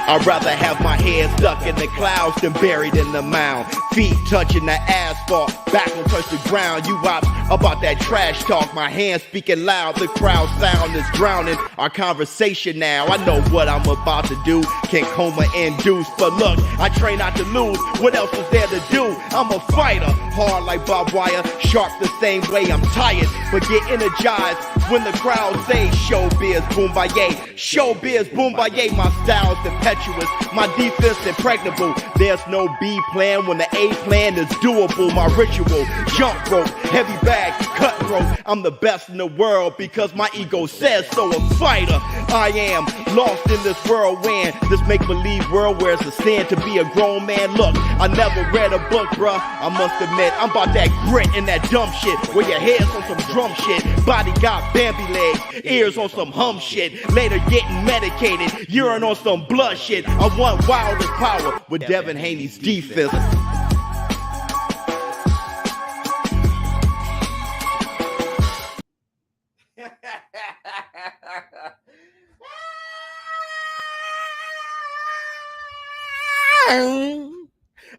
I'd rather have my head stuck in the clouds than buried in the mound. Feet touching the asphalt, back won't touch the ground. You ops about that trash talk, my hands speaking loud. The crowd sound is drowning our conversation now. I know what I'm about to do, can't coma induce. But look, I train not to lose, what else is there to do? I'm a fighter, hard like barbed wire, sharp the same way. I'm tired, but get energized when the crowd say showbiz boombaye. Showbiz boombaye, my style's impetuous, my defense impregnable. There's no B plan when the A plan is doable. My ritual, jump rope, heavy bag, cutthroat. I'm the best in the world because my ego says so. A fighter, I am lost in this whirlwind, this make-believe world where it's a sin to be a grown man. Look, I never read a book, bruh. I must admit, I'm about that grit and that dumb shit where your head's on some drum shit, body got Bambi legs, ears on some hum shit, later getting medicated, urine on some blood shit. I want wildest power with Devin Haney's defense.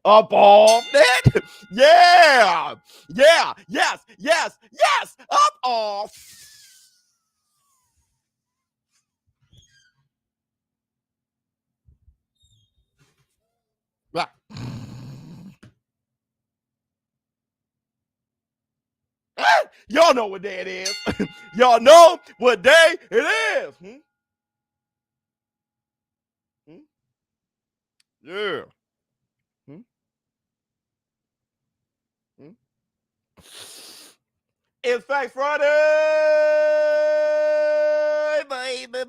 Up off that, yeah, yes, up off. Right. Y'all know what day it is. Y'all know what day it is. Yeah. It's Facts Friday, baby.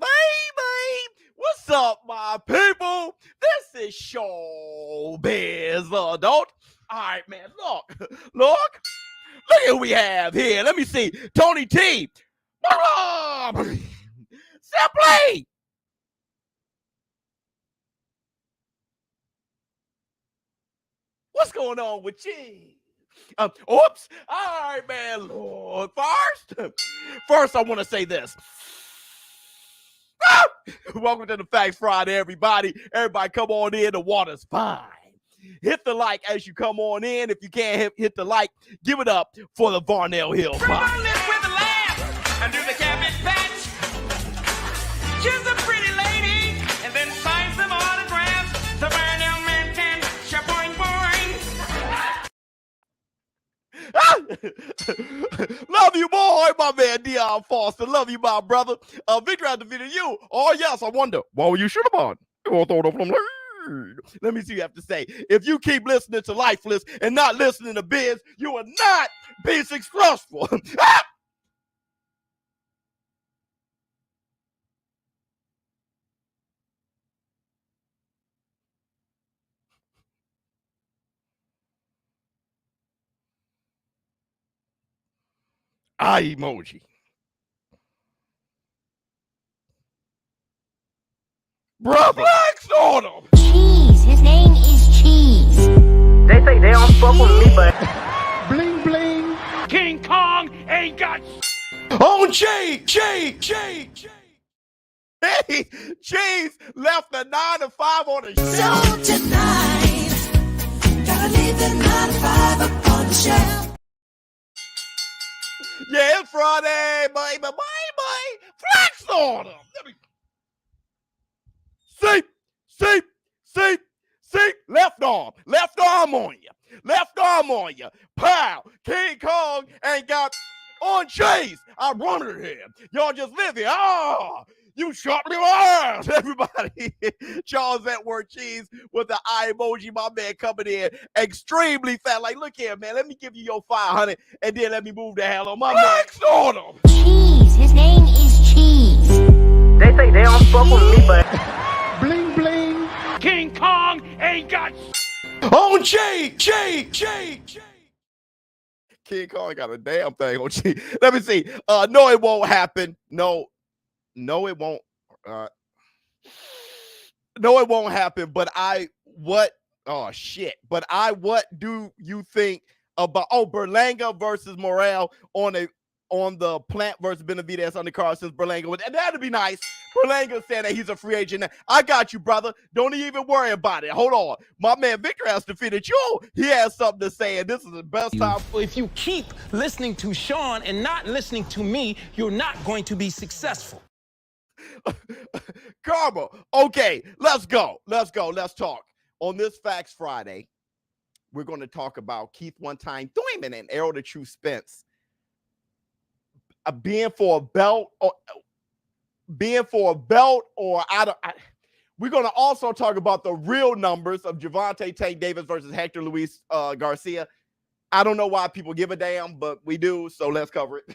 What's up, my people? This is ShowBizz Adult. All right, man, look at who we have here. Let me see. Tony T. Simply. What's going on with you? Oops. All right, man. Lord, first, I want to say this. Welcome to the Facts Friday, everybody. Everybody come on in. The water's fine. Hit the like as you come on in. If you can't hit the like, give it up for the Varnell Hill Pie. With a laugh under the cabbage patch. She's a pretty lady and then signs some autographs. The Varnell man can shaboing boing. Love you, boy, my man Dion Foster. Love you, my brother. Victor out the video. You. Oh yes, I wonder. Well, you should have won. Let me see what you have to say. If you keep listening to Lifeless and not listening to Biz, you will not be successful. Eye emoji. Brother, flex on him. Cheese. His name is Cheese. They say they don't fuck with me, but Bling bling. King Kong ain't got On Cheese. Hey, Cheese left the 9 to 5 on the So shelf. tonight, gotta leave the 9 to 5 up on the shelf. Yeah, it's Friday, baby. Flex on him. Let me see. Left arm on you. Pow. King Kong ain't got on Chase. I wanted him. Y'all just live here. Oh, you sharply eyes, everybody. Charles Edward Cheese with the eye emoji. My man coming in extremely fat. Like, look here, man. Let me give you your 500 and then let me move the hell on my next on him. Cheese. His name is Cheese. they say they don't fuck with me, but Bling bling. King Kong ain't got On Cheese. King Kong got a damn thing on Cheese. Let me see. No, it won't happen. No, it won't. No, it won't happen. But what do you think about Berlanga versus Morale on a on the Plant versus Benavidez undercard since Berlanga. And that'd be nice. Berlanga saying that he's a free agent. I got you, brother. Don't even worry about it. Hold on. My man Victor has defeated you. He has something to say, and this is the best time. If you keep listening to Sean and not listening to me, you're not going to be successful. Karma. Okay, let's go. Let's talk. On this Facts Friday, we're going to talk about Keith One-Time Thurman and Errol the True Spence being for a belt or we're going to also talk about the real numbers of Gervonta Tank Davis versus Hector Luis Garcia. I don't know why people give a damn, but we do, so let's cover it.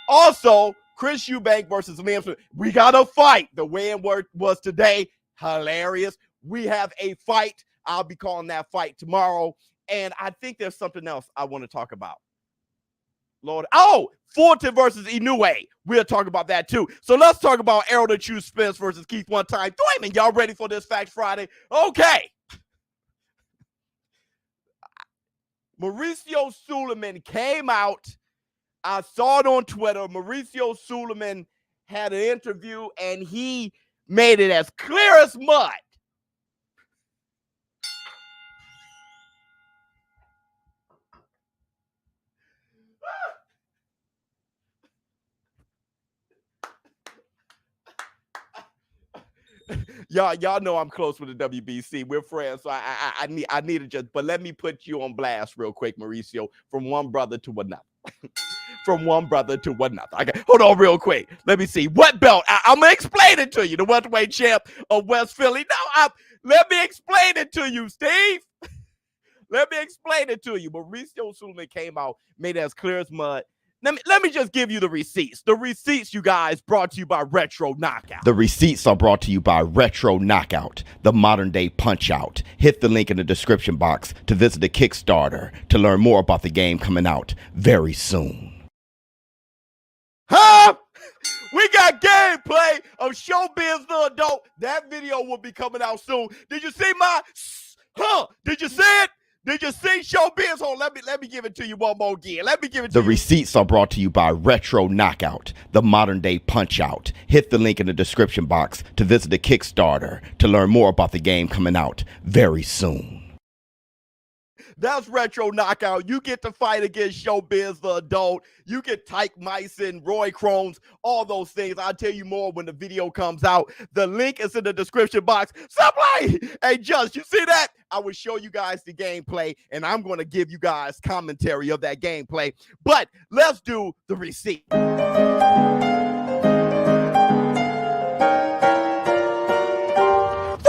Also, Chris Eubank versus Liam Smith. We got a fight. The weigh-in was today. Hilarious. We have a fight. I'll be calling that fight tomorrow. And I think there's something else I want to talk about. Lord. Oh, Fulton versus Inoue. We'll talk about that too. So let's talk about Errol the True Spence versus Keith One-Time Thurman. Y'all ready for this Facts Friday? Okay. Mauricio Suleiman came out. I saw it on Twitter. Mauricio Suleiman had an interview and he made it as clear as mud. Y'all know I'm close with the WBC. We're friends, so I need to just, but let me put you on blast real quick, Mauricio, from one brother to another. From one brother to another. Okay, hold on real quick. Let me see. What belt? I'm going to explain it to you. The welterweight champ of West Philly. No, let me explain it to you, Steve. Let me explain it to you. Mauricio Suleiman came out, made it as clear as mud. Let me just give you the receipts. The receipts, you guys, brought to you by Retro Knockout. The receipts are brought to you by Retro Knockout, the modern-day punch-out. Hit the link in the description box to visit the Kickstarter to learn more about the game coming out very soon. Huh? We got gameplay of ShowBizz The Adult. That video will be coming out soon. Did you see my... Did you see it? Did you see ShowBizz? Hold on, let me give it to you one more again. Let me give it to you. The receipts are brought to you by Retro Knockout, the modern-day punch-out. Hit the link in the description box to visit the Kickstarter to learn more about the game coming out very soon. That's Retro Knockout. You get to fight against ShowBizz The Adult. You get Tyke Myson, Roy Crones, all those things. I'll tell you more when the video comes out. The link is in the description box. Supply! Hey, Just, you see that? I will show you guys the gameplay, and I'm going to give you guys commentary of that gameplay. But let's do the receipt.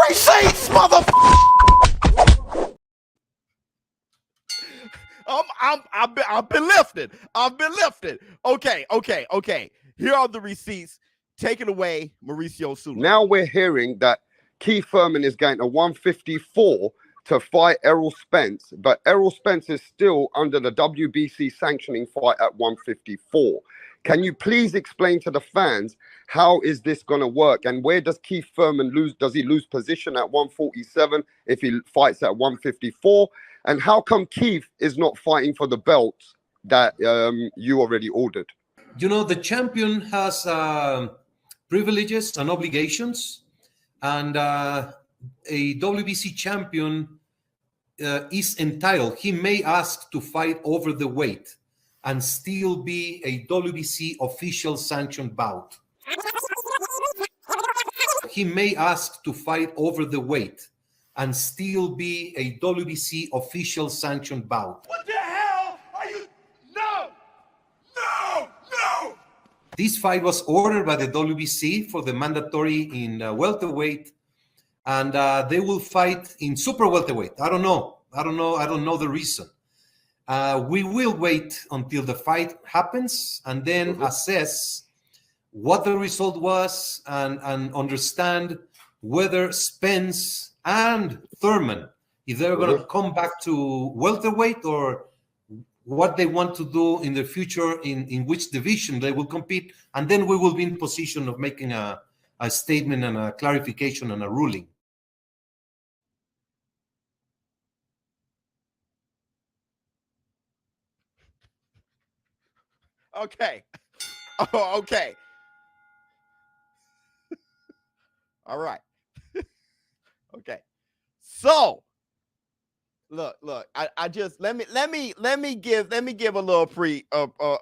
Receipts, motherfucker! I've been lifted. Okay. Here are the receipts. Take it away, Mauricio Suleiman. Now we're hearing that Keith Thurman is going to 154 to fight Errol Spence, but Errol Spence is still under the WBC sanctioning fight at 154. Can you please explain to the fans how is this going to work, and where does Keith Thurman lose? Does he lose position at 147 if he fights at 154? And how come Keith is not fighting for the belt that you already ordered? You know, the champion has privileges and obligations, and a WBC champion is entitled. He may ask to fight over the weight and still be a WBC official sanctioned bout. He may ask to fight over the weight and still be a WBC official sanctioned bout. What the hell are you? No! This fight was ordered by the WBC for the mandatory in welterweight, and they will fight in super welterweight. I don't know the reason. We will wait until the fight happens and then assess what the result was and understand whether Spence and Thurman, if they're going to come back to welterweight or what they want to do in the future, in which division they will compete, and then we will be in position of making a statement and a clarification and a ruling. Okay. Oh, okay. All right. Okay. So look, I just let me give a little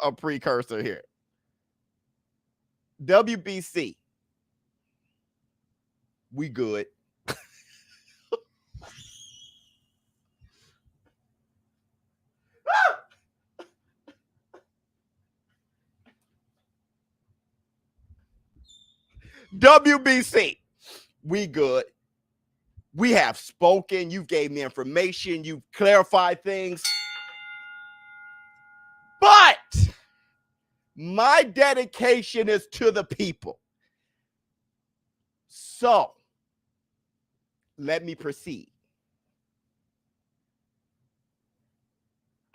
a precursor here. WBC. We good. WBC. We good. We have spoken. You gave me information. You've clarified things. But my dedication is to the people. So let me proceed.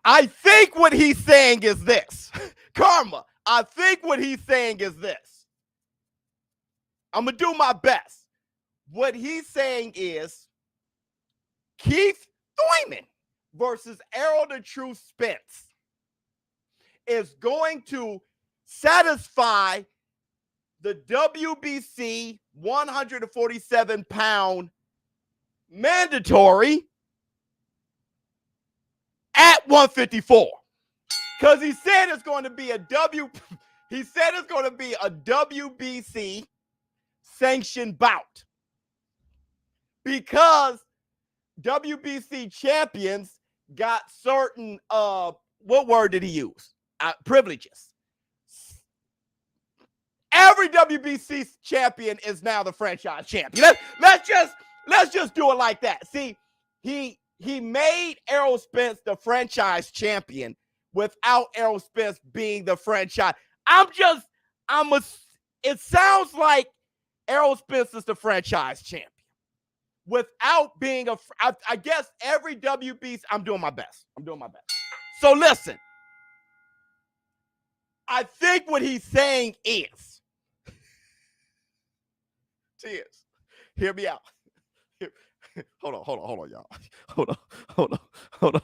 I think what he's saying is this. Karma, I think what he's saying is this. I'm going to do my best. What he's saying is Keith Thurman versus Errol the True Spence is going to satisfy the WBC 147-pound mandatory at 154. Because he said it's going to be a WBC sanctioned bout. Because WBC champions got certain what word did he use? Privileges. Every WBC champion is now the franchise champion. Let's just do it like that. See, he made Errol Spence the franchise champion without Errol Spence being the franchise. It sounds like Errol Spence is the franchise champion without being I guess every WBC, I'm doing my best. So listen, I think what he's saying is, cheers, hear me out. Hold on, y'all. Hold on.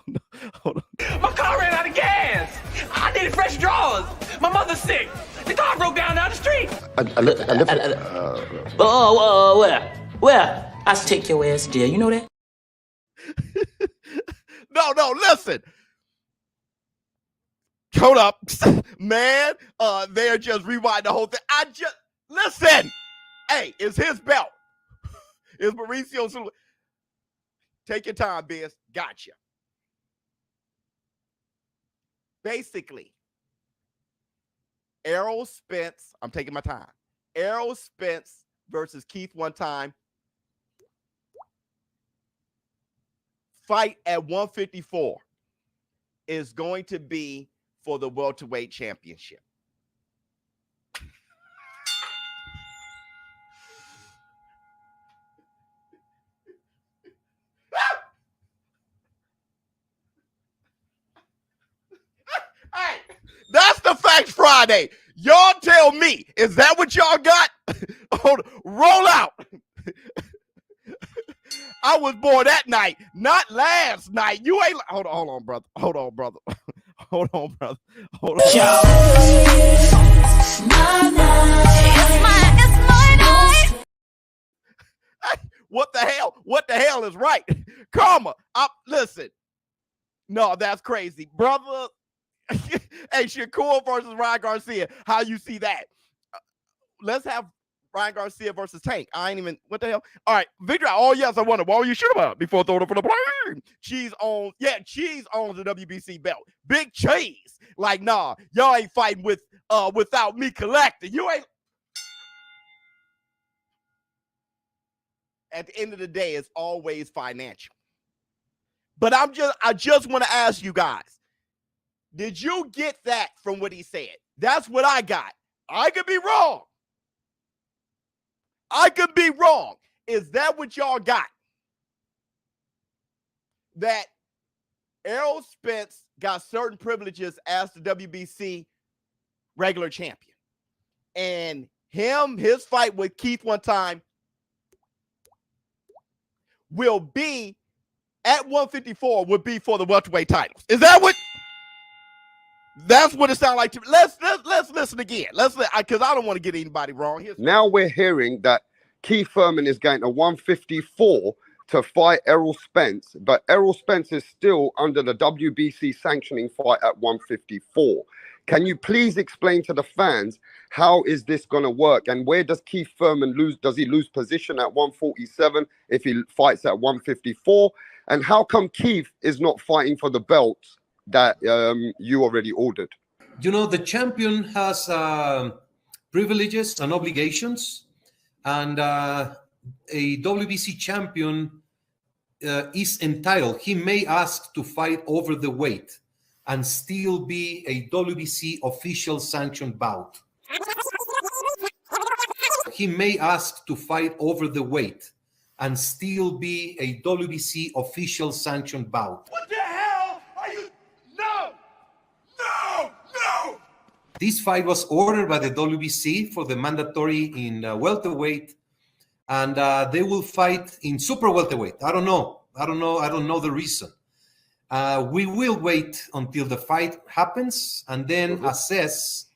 My car ran out of gas. I needed fresh drawers. My mother's sick. The car broke down the street. Where? I take your ass there. You know that? No, listen. Hold up. Man, they're just rewinding the whole thing. Listen. Hey, it's his belt. It's Mauricio's. Take your time, Biz. Gotcha. Basically, Errol Spence, I'm taking my time. Errol Spence versus Keith one time. Fight at 154 is going to be for the welterweight championship. Hey, that's the Facts Friday. Y'all tell me, is that what y'all got? Roll out. I was born that night, not last night. You ain't. Hold on, brother. Hold on. It's my night. What the hell is right? Karma. Listen. No, that's crazy, brother. Hey, Shakur versus Ryan Garcia. How you see that? Let's have Ryan Garcia versus Tank. I ain't even, what the hell? All right, Victor. Oh, yes, I wonder. What were you sure about before throwing it for the plane? Cheese owns the WBC belt. Big Cheese. Like, nah, y'all ain't fighting without me collecting. You ain't. At the end of the day, it's always financial. But I just want to ask you guys, did you get that from what he said? That's what I got. I could be wrong. Is that what y'all got? That Errol Spence got certain privileges as the WBC regular champion. And his fight with Keith one time will be at 154 would be for the welterweight titles. Is that what? That's what it sounds like to me. Let's listen again. Because I don't want to get anybody wrong. Now we're hearing that Keith Thurman is going to 154 to fight Errol Spence, but Errol Spence is still under the WBC sanctioning fight at 154. Can you please explain to the fans how is this going to work, and where does Keith Thurman lose? Does he lose position at 147 if he fights at 154? And how come Keith is not fighting for the belts that you already ordered? You know, the champion has privileges and obligations, and a WBC champion is entitled. He may ask to fight over the weight and still be a WBC official sanctioned bout. He may ask to fight over the weight and still be a WBC official sanctioned bout. What the hell are you? No! This fight was ordered by the WBC for the mandatory in welterweight, and they will fight in super welterweight. I don't know the reason. We will wait until the fight happens and then assess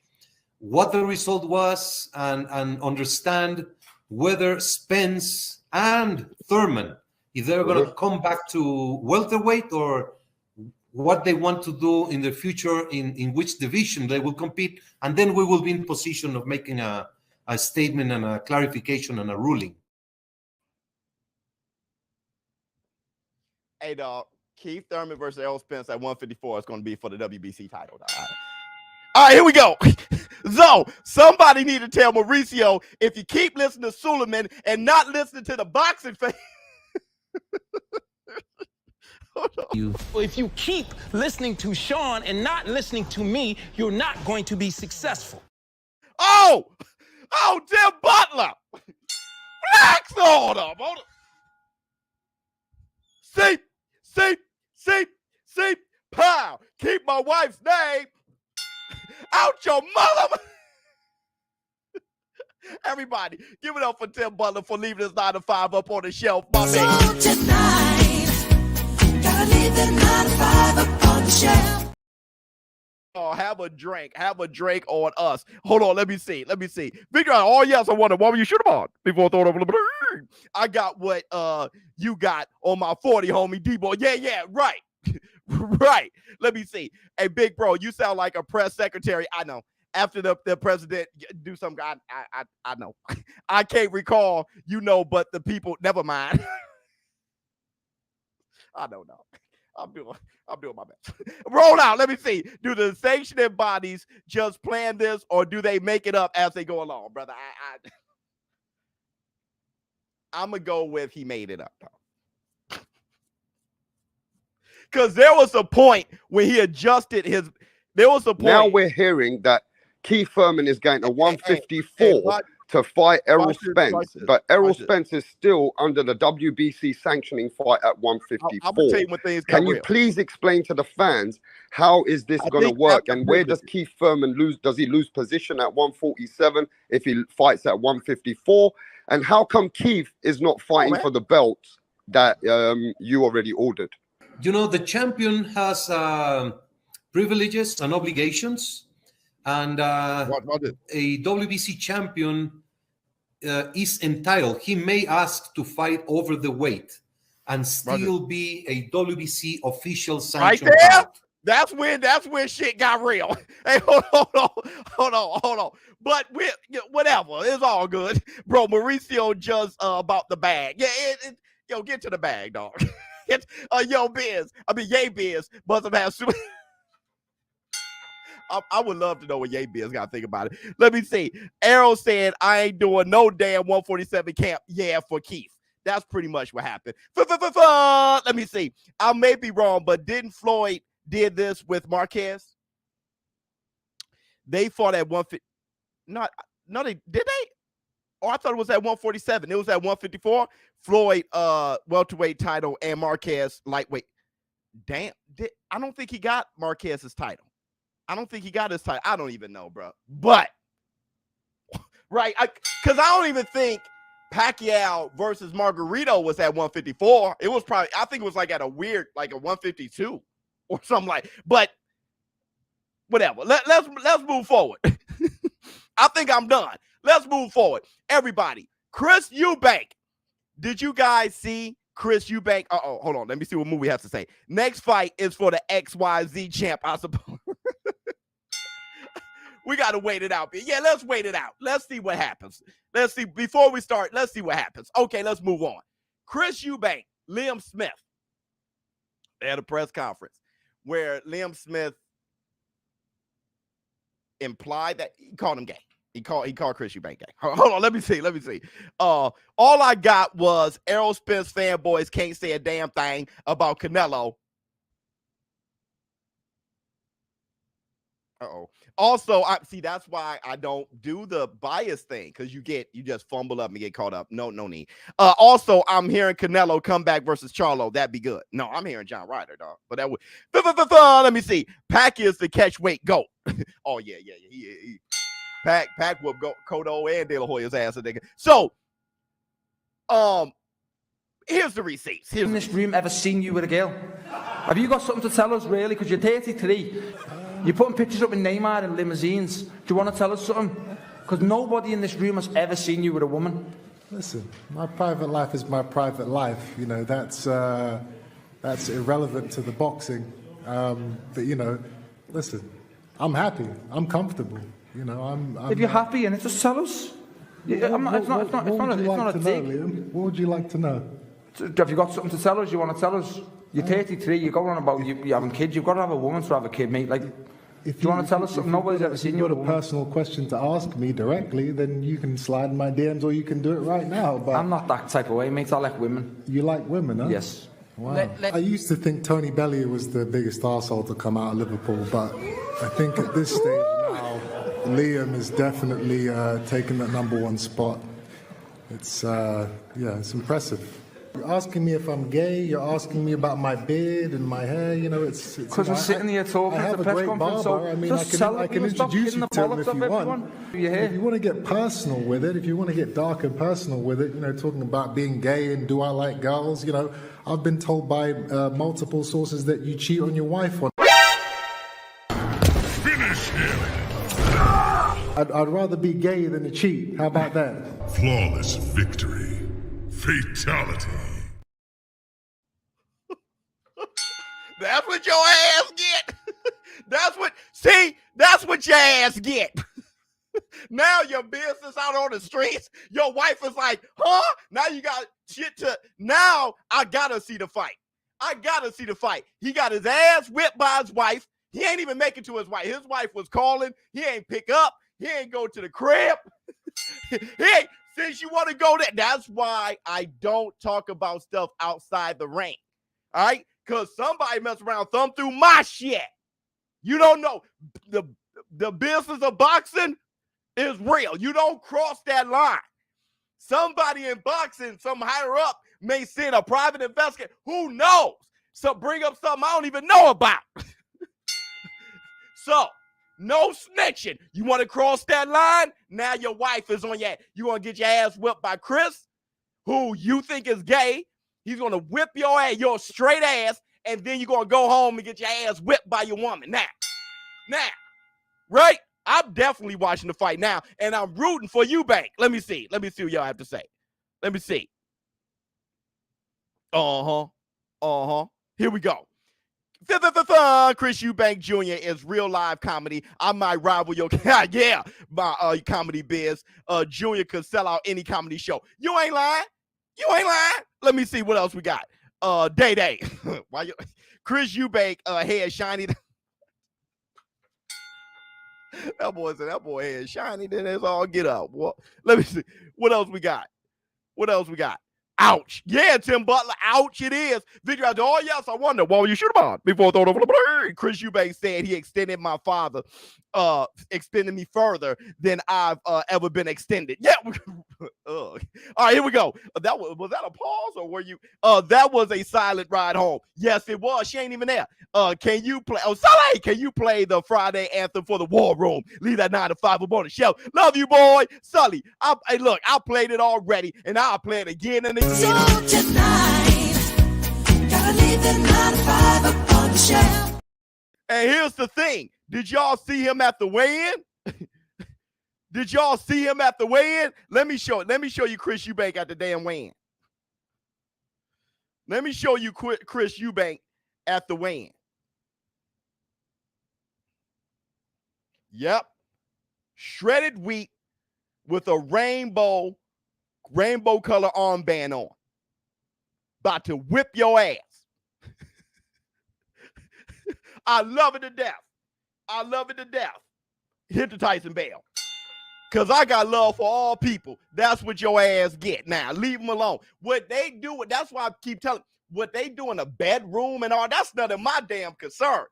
what the result was and understand whether Spence and Thurman, if they're going to come back to welterweight or what they want to do in the future, in which division they will compete, and then we will be in position of making a statement and a clarification and a ruling. Hey, dog. Keith Thurman versus Errol Spence at 154 is going to be for the WBC title. All right, here we go. So, somebody need to tell Mauricio, if you keep listening to Suleiman and not listening to the boxing fan. If you keep listening to Sean and not listening to me, you're not going to be successful. Oh, Tim Butler. Relax on him. See, pow. Keep my wife's name out your mother. Everybody, give it up for Tim Butler for leaving his 9 to 5 up on the shelf. My So man. tonight, gotta leave the 9 to 5 up on the shelf. Oh, have a drink on us. Hold on, let me see. Victor, oh yes, I wonder what you should have on before I throw it over the. I got what you got on my 40, homie D-boy. Yeah, right. Right. Let me see. Hey, big bro, you sound like a press secretary. I know. After the president do something, I know. I can't recall, but the people, never mind. I don't know. I'm doing my best. Roll out. Let me see. Do the sanctioning bodies just plan this, or do they make it up as they go along, brother? I'm gonna go with he made it up, though. Because there was a point when he adjusted his. There was a point. Now we're hearing that Keith Thurman is going to 154 to fight Errol Spence, but Errol Spence is still under the WBC sanctioning fight at 154. I'm gonna tell you when things Can you real. please explain to the fans how is this going to work, and where does Keith Thurman lose? Does he lose position at 147 if he fights at 154? And how come Keith is not fighting for the belts that you already ordered? You know, the champion has privileges and obligations, and a WBC champion is entitled. He may ask to fight over the weight and still be a WBC official sanctioned bout. That's when shit got real. Hey, hold on. But whatever, it's all good, bro. Mauricio just about the bag. Yeah, get to the bag, dog. Yay Biz, must have had super. I would love to know what Yay Biz got to think about it. Let me see. Errol said, I ain't doing no damn 147 camp. Yeah, for Keith. That's pretty much what happened. Let me see. I may be wrong, but didn't Floyd did this with Marquez? They fought at 150. No, did they? Oh, I thought it was at 147. It was at 154. Floyd, welterweight title, and Marquez lightweight. Damn, I don't think he got Marquez's title. I don't think he got his title. I don't even know, bro. But right, because I don't even think Pacquiao versus Margarito was at 154. It was probably, I think it was like at a weird, like a 152 or something like. But whatever. Let's move forward. I think I'm done. Let's move forward. Everybody, Chris Eubank. Did you guys see Chris Eubank? Hold on. Let me see what movie has to say. Next fight is for the XYZ champ, I suppose. We got to wait it out. Yeah, let's wait it out. Let's see what happens. Let's see. Before we start, let's see what happens. Okay, let's move on. Chris Eubank, Liam Smith. They had a press conference where Liam Smith implied that he called him gay. He called Chris Eubank gay. Hold on, let me see. All I got was Errol Spence fanboys can't say a damn thing about Canelo. Also, that's why I don't do the bias thing, because you just fumble up and get caught up. No need. Also, I'm hearing Canelo come back versus Charlo. That'd be good. No, I'm hearing John Ryder, dog. But that would. Let me see. Pac is the catch weight GOAT. Oh yeah. Pac will go Cotto and De La Hoya's ass, a nigga. So, here's the receipts. In this room, ever seen you with a girl? Have you got something to tell us, really? Because you're 33. You're putting pictures up in Neymar in limousines. Do you want to tell us something? Because nobody in this room has ever seen you with a woman. Listen, my private life is my private life. You know, that's irrelevant to the boxing. But you know, listen, I'm happy. I'm comfortable. You know, I'm if you're happy, and just tell us. It's not a dig. What would you like to know? Have you got something to tell us? You want to tell us? You're 33. You're going on about you having kids. You've got to have a woman to have a kid, mate. Like, do you want to tell us something? Nobody's ever seen you with a woman. If you've got a personal question to ask me directly, then you can slide in my DMs, or you can do it right now. But I'm not that type of way, mate. I like women. You like women, huh? Yes. Wow. I used to think Tony Bellier was the biggest arsehole to come out of Liverpool, but I think at this stage now, Liam is definitely taking that #1 spot. It's it's impressive. You're asking me if I'm gay. You're asking me about my beard and my hair. You know, it's because we're sitting here talking at the press conference. So I mean, I can introduce you to him if you want. If you want to get personal with it, if you want to get dark and personal with it, you know, talking about being gay and do I like girls, you know, I've been told by multiple sources that you cheat on your wife. Finish him. I'd rather be gay than a cheat. How about that? Flawless victory. Fatality. That's what your ass get. That's what your ass get. Now your business out on the streets. Your wife is like, huh? Now you got shit to. Now I gotta see the fight. He got his ass whipped by his wife. He ain't even make it to his wife. His wife was calling. He ain't pick up. He ain't go to the crib. He ain't. Since you want to go there, that's why I don't talk about stuff outside the ring. All right? Because somebody mess around, thumb through my shit. You don't know. The business of boxing is real. You don't cross that line. Somebody in boxing, some higher up, may send a private investigator. Who knows? So bring up something I don't even know about. So, no snitching. You want to cross that line? Now your wife is on your ass. You want to get your ass whipped by Chris, who you think is gay. He's going to whip your ass, your straight ass, and then you're going to go home and get your ass whipped by your woman. Now, right? I'm definitely watching the fight now, and I'm rooting for Eubank. Let me see what y'all have to say. Let me see. Here we go. Chris Eubank Jr. is real live comedy. I might rival your my comedy biz. Junior could sell out any comedy show. You ain't lying. Let me see what else we got. Day. Why you Chris Eubank head shiny. That boy head shiny, then it's all get up. Well, let me see. What else we got? Ouch. Yeah, Tim Butler. Ouch, it is. Victor out there. Oh, yes, I wonder. Well, you shoot him on before throwing over the blade. Chris Eubank said he extended my father, extended me further than I've ever been extended. Yeah. All right, here we go. Was that a pause or were you? That was a silent ride home. Yes, it was. She ain't even there. Can you play? Oh, Sully, can you play the Friday anthem for the War Room? Leave that 9 to 5 up on the shelf. Love you, boy. Sully, hey, look, I played it already, and I'll play it again and again. So tonight, gotta leave the 9 to 5 up on the shelf. And here's the thing. Did y'all see him at the weigh-in? Did y'all see him at the weigh-in? Let me show you Chris Eubank at the damn weigh-in. Let me show you Chris Eubank at the weigh-in. Yep. Shredded wheat with a rainbow color armband on. About to whip your ass. I love it to death. I love it to death. Hit the Tyson bell. Because I got love for all people. That's what your ass get. Now, leave them alone. What they do, that's why I keep telling, what they do in a bedroom and all, that's none of my damn concern.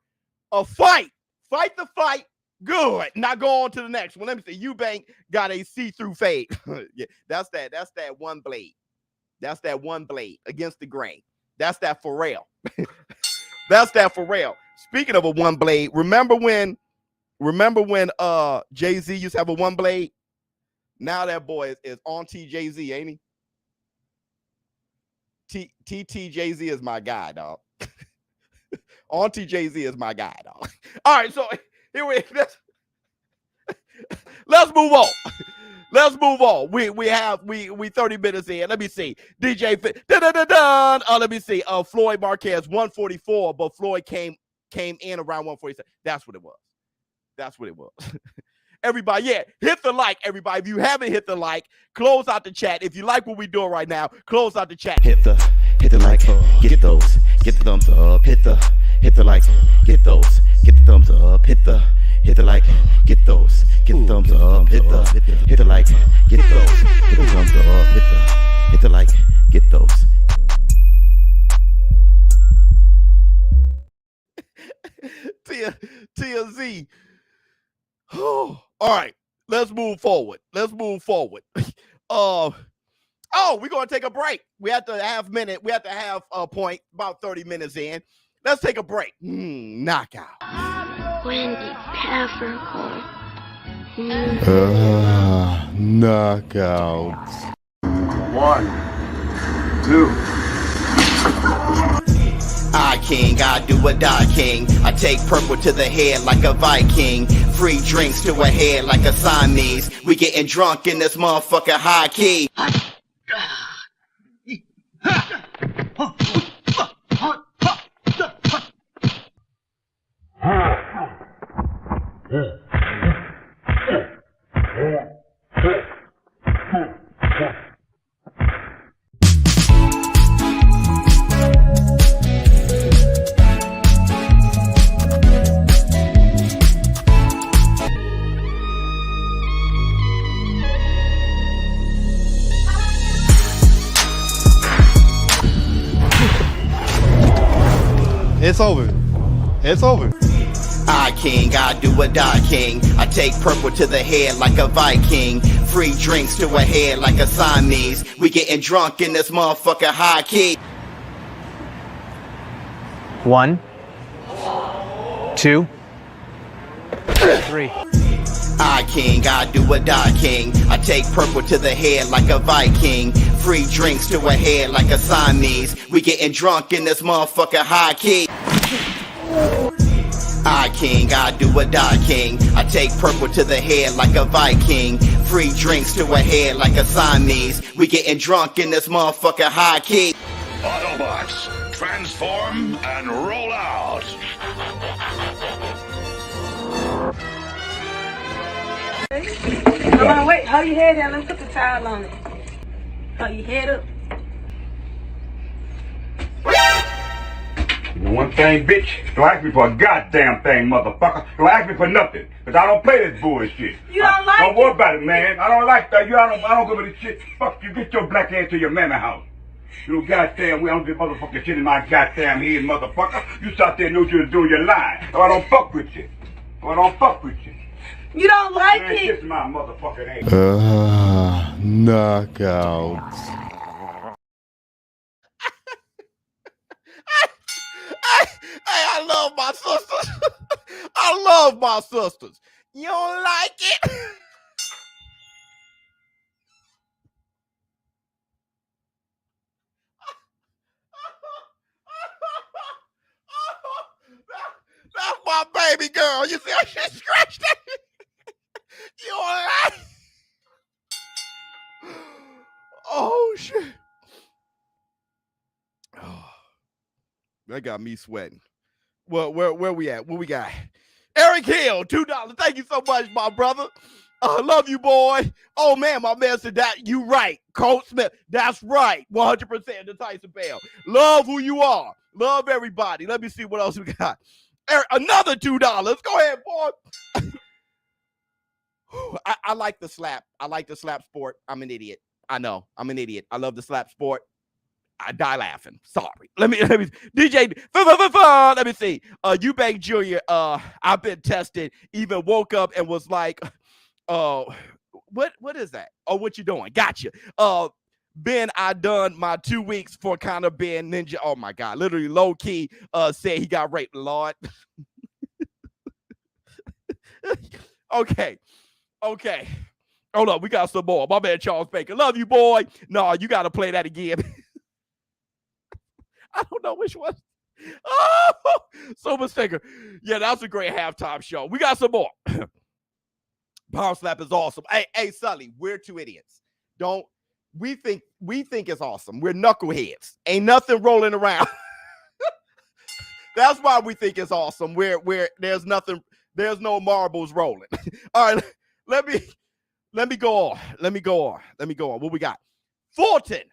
A fight. Fight the fight. Good. Now go on to the next one. Let me see. Eubank got a see-through fade. Yeah, that's that one blade. That's that one blade against the grain. That's that Pharrell. That's that Pharrell. Speaking of a one blade, remember when Jay-Z used to have a one blade? Now that boy is Auntie Jay-Z, ain't he? TT Jay-Z is my guy, dog. Auntie Jay-Z is my guy, dog. All right, so here let's move on. Let's move on. We 30 minutes in. Let me see. DJ let me see. Floyd Marquez 144, but Floyd came in around 147. That's what it was. That's what it was. Everybody, yeah, hit the like, everybody. If you haven't hit the like, close out the chat. If you like what we're doing right now, close out the chat. Hit the like, get those, get the thumbs up. Hit the like, get those, get the thumbs up. Hit the like, get those, get the thumbs up. Hit the like, get those, get the thumbs up. Hit the like, get those. TLZ. All right, let's move forward. We're going to take a break. We have to have a point about 30 minutes in. Let's take a break. Knockout. Wendy Peppercorn. Knockout. 1, 2. I king, I do or die king. I take purple to the head like a Viking. Free drinks to a head like a Siamese. We getting drunk in this motherfucker high key. It's over. It's over. I king, I do or die king. I take purple to the head like a Viking. Free drinks to a head like a Siamese. We getting drunk in this motherfucker high key. 1, 2, 3. I king, I do or die king. I take purple to the head like a Viking. Free drinks to a head like a Siamese. We getting drunk in this motherfucker high key. I king, I do or die king. I take purple to the head like a Viking. Free drinks to a head like a Siamese. We getting drunk in this motherfucker high key. Autobots, transform and roll out. Come on, wait. Hold your head down. Let me put the towel on it. Hold your head up. One thing, bitch, don't ask me for a goddamn thing, motherfucker. Don't ask me for nothing, because I don't play this bullshit. You don't like Don't worry about it, man. I don't like that. I don't go with this shit. Fuck you. Get your black ass to your mammy house. You goddamn, we don't do motherfucking shit in my goddamn head, motherfucker. You out there know what you're doing, you're lying. Or I don't fuck with you. You don't like man, it? Kiss my motherfucking ass. Knockout. Hey, I love my sisters. I love my sisters. You don't like it? That's my baby girl. You see how she scratched that? You all right? Oh, shit. Oh, that got me sweating. Well, where we at? What we got? Eric Hill, $2. Thank you so much, my brother. Love you, boy. Oh, man, my man said that. You right. Colt Smith. That's right. 100% the Tyson Bell. Love who you are. Love everybody. Let me see what else we got. Eric, another $2. Go ahead, boy. I like the slap. I like the slap sport. I'm an idiot. I know. I'm an idiot. I love the slap sport. I die laughing. Sorry. Let me DJ. Let me see. Eubank Jr. I've been tested. Even woke up and was like, what is that? Oh, what you doing? Gotcha. Ben, I done my 2 weeks for kind of being ninja. Oh my God. Literally low key said he got raped, Lord. Okay. Hold up. We got some more. My man Charles Baker. Love you, boy. No, you got to play that again. I don't know which one. Oh, so mistaken. Yeah, that's a great halftime show. We got some more. Power slap is awesome. Hey, Sully, we're two idiots. We think it's awesome. We're knuckleheads. Ain't nothing rolling around. That's why we think it's awesome. We're there's no marbles rolling. All right, let me go on. Let me go on. What we got? Fulton.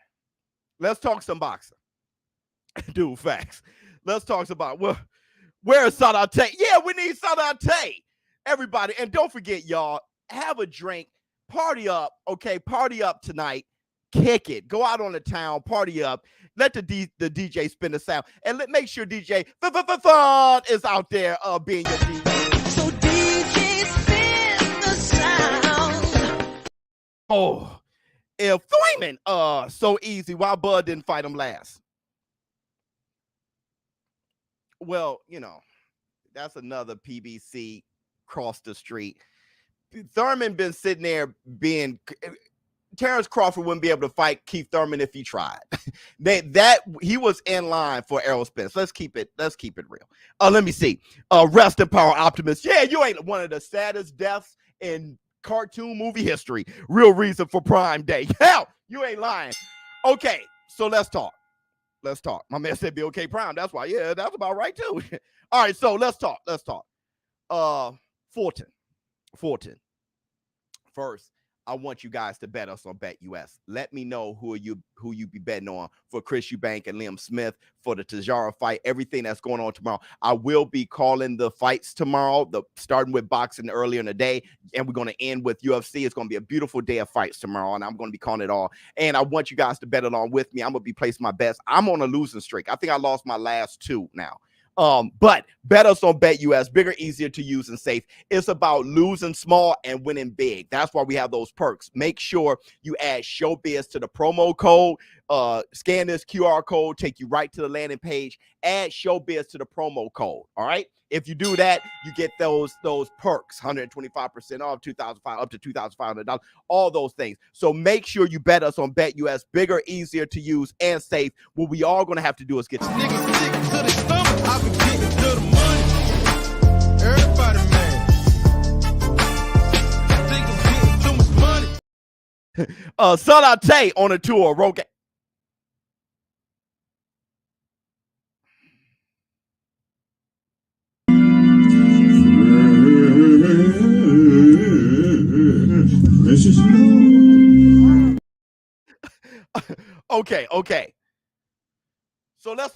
Let's talk some boxing. Dude, facts. Let's talk about where is Sadate? Yeah, we need Sadate. Everybody, and don't forget, y'all, have a drink, party up, okay? Party up tonight. Kick it. Go out on the town, party up. Let the DJ spin the sound, and make sure DJ Fun is out there being your DJ. So DJ spin the sound. Oh, if Thurman, so easy. Why Bud didn't fight him last? Well, that's another PBC cross the street. Thurman been sitting there being Terrence Crawford wouldn't be able to fight Keith Thurman if he tried. that he was in line for Errol Spence. Let's keep it real. Let me see. Rest in power, Optimus. Yeah, you ain't one of the saddest deaths in cartoon movie history. Real reason for Prime Day. Hell, you ain't lying. Okay, so let's talk. My man said BOK Prime. That's why. Yeah, that's about right too. All right, so let's talk. Fulton. First, I want you guys to bet us on BetUS. Let me know who you be betting on for Chris Eubank and Liam Smith for the Tajara fight. Everything that's going on tomorrow. I will be calling the fights tomorrow. Starting with boxing earlier in the day, and we're going to end with UFC. It's going to be a beautiful day of fights tomorrow, and I'm going to be calling it all. And I want you guys to bet along with me. I'm going to be placing my bets. I'm on a losing streak. I think I lost my last two now. But bet us on BetUS. Bigger, easier to use, and safe. It's about losing small and winning big. That's why we have those perks. Make sure you add ShowBizz to the promo code. Scan this QR code, take you right to the landing page. Add ShowBizz to the promo code. All right. If you do that, you get those perks, 125% off, $2,500 up to $2,500, all those things. So make sure you bet us on BetUS. Bigger, easier to use, and safe. What we all going to have to do is get I've been getting to the money. Everybody, man. I think I'm getting too much money. Sadate on a tour. Roque. This is Okay. So let's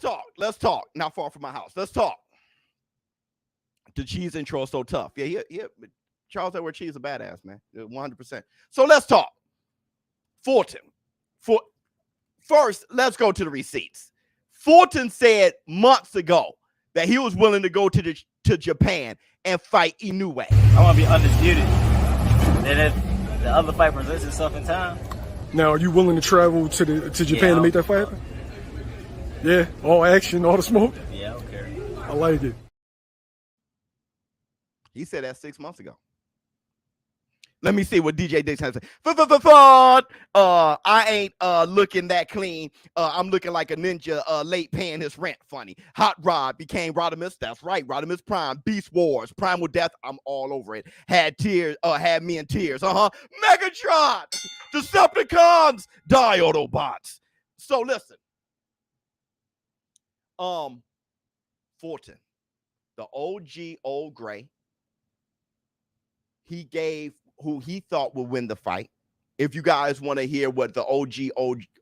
talk. Not far from my house. Let's talk. The cheese intro is so tough. Yeah. Charles Edward Cheese is a badass, man. 100%. So let's talk. Fulton. First, let's go to the receipts. Fulton said months ago that he was willing to go to Japan and fight Inoue. I want to be undisputed. And if the other fight presents itself in time. Now, are you willing to travel to Japan to make that fight happen? Yeah, all action, all the smoke. Yeah, I don't care. I like it. He said that 6 months ago. Let me see what DJ Dix has to say. I ain't looking that clean. I'm looking like a ninja late paying his rent. Funny. Hot Rod became Rodimus. That's right. Rodimus Prime. Beast Wars. Primal Death. I'm all over it. Had tears. Had me in tears. Megatron. Decepticons. Die Autobots. So listen. Fulton, the OG Old Gray. He gave who he thought would win the fight. If you guys want to hear what the OG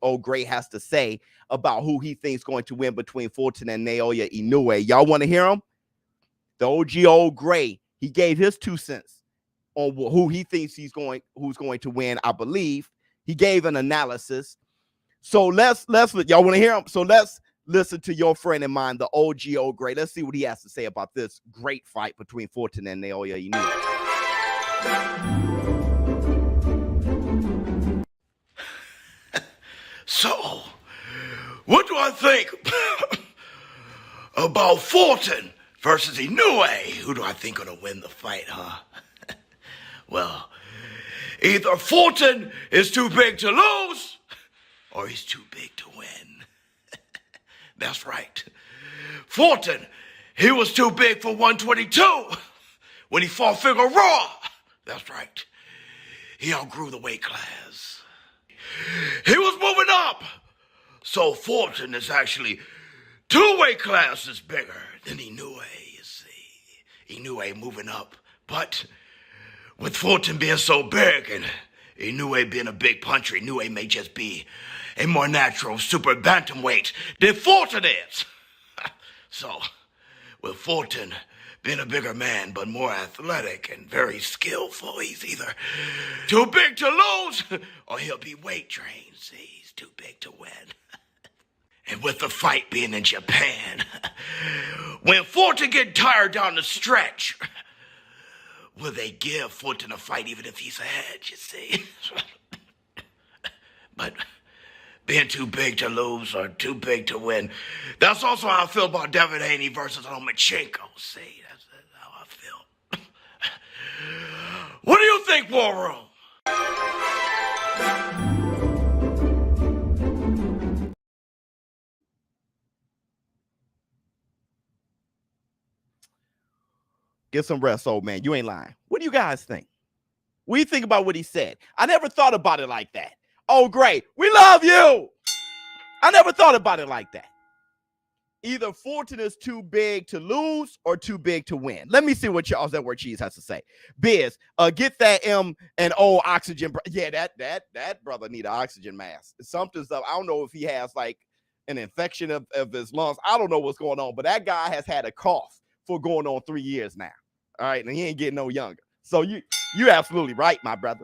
Old Gray has to say about who he thinks going to win between Fulton and Naoya Inoue, y'all want to hear him? The OG Old Gray, he gave his 2 cents on who he thinks who's going to win. I believe he gave an analysis. So let's y'all want to hear him? So let's listen to your friend of mine, the OG Old Gray. Let's see what he has to say about this great fight between Fulton and Naoya Inoue. So, what do I think about Fulton versus Inoue? Who do I think gonna win the fight, huh? Well, either Fulton is too big to lose, or he's too big to win. That's right. Fulton, he was too big for 122 when he fought Figueroa. That's right. He outgrew the weight class. He was moving up. So Fulton is actually 2 weight classes bigger than Inoue, you see. Inoue moving up. But with Fulton being so big and Inoue being a big puncher, Inoue may just be a more natural super bantamweight than Fulton is. So, with Fulton being a bigger man, but more athletic and very skillful, he's either too big to lose, or he'll be weight trained. See, he's too big to win. And with the fight being in Japan, when Fulton get tired down the stretch, will they give Fulton a fight even if he's ahead, you see? But being too big to lose or too big to win, that's also how I feel about Devin Haney versus Lomachenko. See, that's how I feel. What do you think, War Room? Get some rest, old man. You ain't lying. What do you guys think? What do you think about what he said? I never thought about it like that. Oh, great. We love you. I never thought about it like that. Either Fulton is too big to lose or too big to win. Let me see what Charles Edward Cheese has to say. Biz, get that M and O oxygen. Yeah, that brother need an oxygen mask. Something's up. I don't know if he has like an infection of his lungs. I don't know what's going on, but that guy has had a cough for going on 3 years now. All right, and he ain't getting no younger. So you absolutely right, my brother.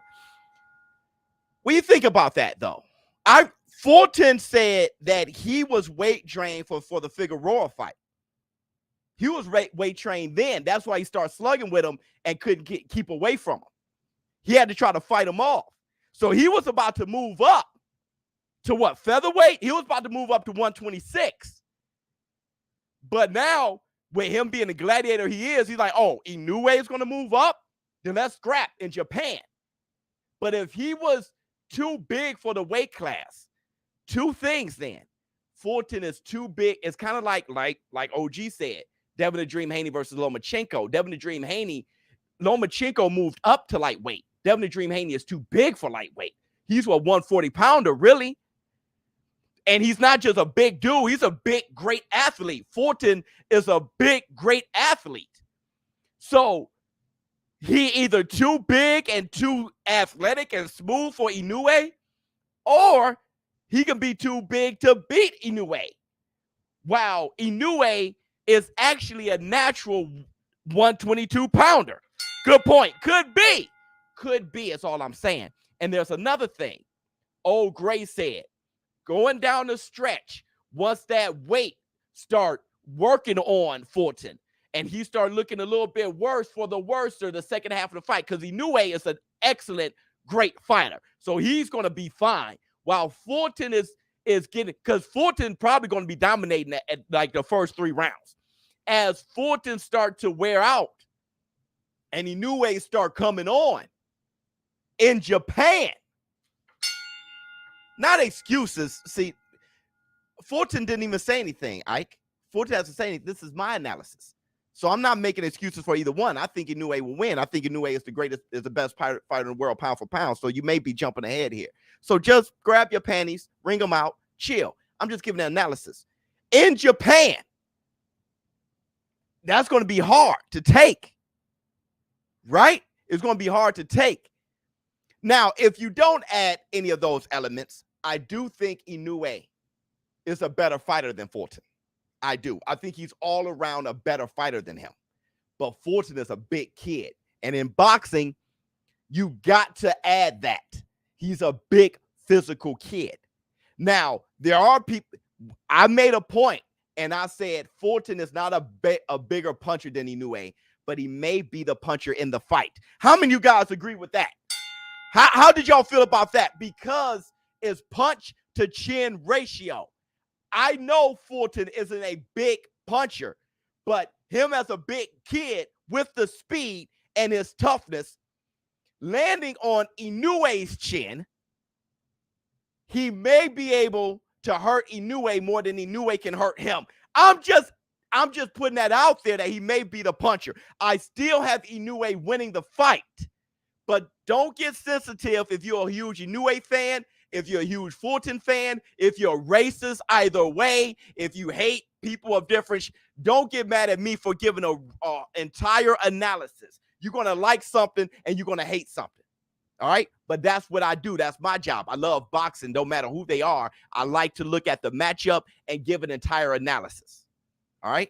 What do you think about that, though? Fulton said that he was weight trained for the Figueroa fight. He was weight trained then. That's why he started slugging with him and couldn't keep away from him. He had to try to fight him off. So he was about to move up to what, featherweight? He was about to move up to 126. But now, with him being the gladiator he is, he's like, oh, Inoue is going to move up? Then let's scrap in Japan. But if he was too big for the weight class, 2 things then. Fulton is too big. It's kind of like OG said, Devin the Dream Haney versus Lomachenko. Devin the Dream Haney, Lomachenko moved up to lightweight. Devin the Dream Haney is too big for lightweight. He's a 140-pounder, really. And he's not just a big dude. He's a big, great athlete. Fulton is a big, great athlete. So he either too big and too athletic and smooth for Inoue, or he can be too big to beat Inoue. Wow, Inoue is actually a natural 122-pounder. Good point. Could be. Could be, is all I'm saying. And there's another thing. Old Gray said, going down the stretch, once that weight start working on Fulton, and he started looking a little bit worse for the worser the second half of the fight, because Inoue is an excellent, great fighter. So he's going to be fine. While Fulton is getting, because Fulton probably going to be dominating at like the first 3 rounds. As Fulton start to wear out and Inoue start coming on, In Japan, not excuses. See, Fulton didn't even say anything, Ike. Fulton hasn't said anything. This is my analysis. So I'm not making excuses for either one. I think Inoue will win. I think Inoue is the best fighter in the world, pound for pound. So you may be jumping ahead here. So just grab your panties, wring them out, chill. I'm just giving an analysis. In Japan, that's going to be hard to take, right? It's going to be hard to take. Now, if you don't add any of those elements, I do think Inoue is a better fighter than Fulton. I do. I think he's all around a better fighter than him. But Fulton is a big kid. And in boxing, you got to add that. He's a big physical kid. Now, there are people, I made a point, and I said Fulton is not a bigger puncher than Inoue, but he may be the puncher in the fight. How many of you guys agree with that? How did y'all feel about that? Because it's punch to chin ratio. I know Fulton isn't a big puncher, but him as a big kid with the speed and his toughness, landing on Inoue's chin, he may be able to hurt Inoue more than Inoue can hurt him. I'm just putting that out there that he may be the puncher. I still have Inoue winning the fight, but don't get sensitive if you're a huge Inoue fan, if you're a huge Fulton fan, if you're racist either way, if you hate people of different, don't get mad at me for giving an entire analysis. You're going to like something and you're going to hate something. All right. But that's what I do. That's my job. I love boxing, no matter who they are. I like to look at the matchup and give an entire analysis. All right.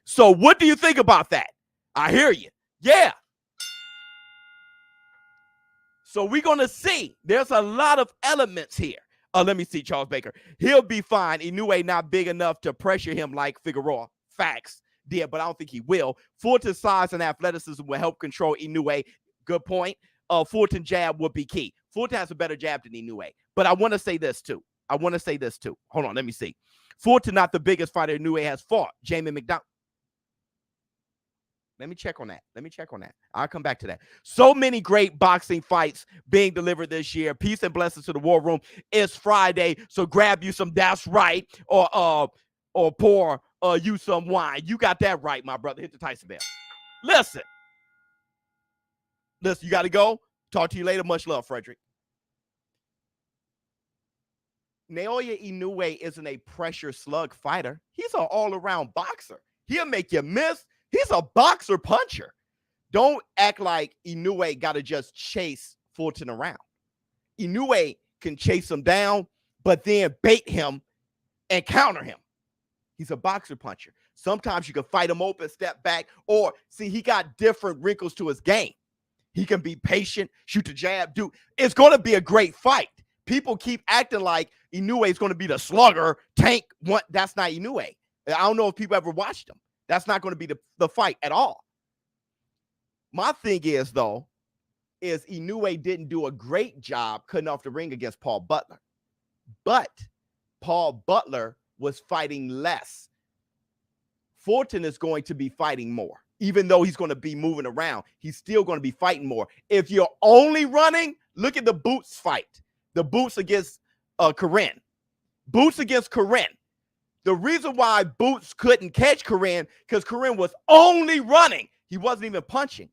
So what do you think about that? I hear you. Yeah. So we're going to see. There's a lot of elements here. Let me see, Charles Baker. He'll be fine. Inoue not big enough to pressure him like Figueroa. Facts. Yeah, but I don't think he will. Fulton's size and athleticism will help control Inoue. Good point. Fulton jab would be key. Fulton has a better jab than Inoue. But I want to say this too. Hold on, let me see. Fulton not the biggest fighter Inoue has fought. Jamie McDonald. Let me check on that. I'll come back to that. So many great boxing fights being delivered this year. Peace and blessings to the War Room. It's Friday, so grab you some That's Right or pour you some wine. You got that right, my brother. Hit the Tyson bell. Listen, you got to go. Talk to you later. Much love, Frederick. Naoya Inoue isn't a pressure slug fighter. He's an all-around boxer. He'll make you miss. He's a boxer puncher. Don't act like Inoue got to just chase Fulton around. Inoue can chase him down, but then bait him and counter him. He's a boxer puncher. Sometimes you can fight him open, step back, or see, he got different wrinkles to his game. He can be patient, shoot the jab, dude. It's going to be a great fight. People keep acting like Inoue is going to be the slugger, tank. That's not Inoue. I don't know if people ever watched him. That's not going to be the fight at all. My thing is, though, is Inoue didn't do a great job cutting off the ring against Paul Butler. But Paul Butler was fighting less. Fulton is going to be fighting more. Even though he's going to be moving around, he's still going to be fighting more. If you're only running, look at the Boots fight. The Boots against Corinne. Boots against Corinne. The reason why Boots couldn't catch Corinne, because Corinne was only running. He wasn't even punching.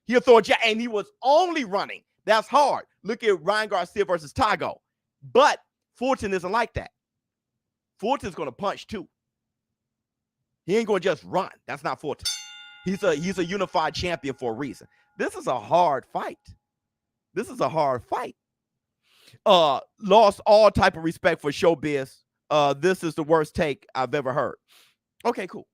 He'll throw a jab, and he was only running. That's hard. Look at Ryan Garcia versus Tago. But Fulton isn't like that. Fulton's going to punch too. He ain't going to just run. That's not Fulton. He's a unified champion for a reason. This is a hard fight. Lost all type of respect for ShowBizz. This is the worst take I've ever heard. Okay, cool.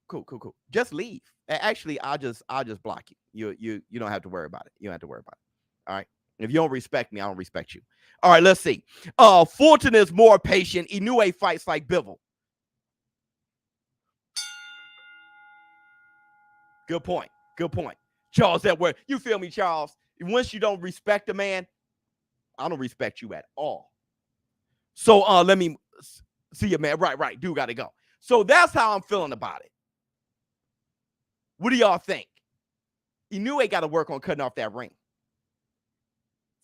Just leave. Actually, I'll just block you. You don't have to worry about it. All right. If you don't respect me, I don't respect you. All right, let's see. Fulton is more patient. Inoue fights like Bivol. Good point. Charles Edward, you feel me, Charles? Once you don't respect a man, I don't respect you at all. So let me see you, man. Right. Dude got to go. So that's how I'm feeling about it. What do y'all think? Inoue got to work on cutting off that ring.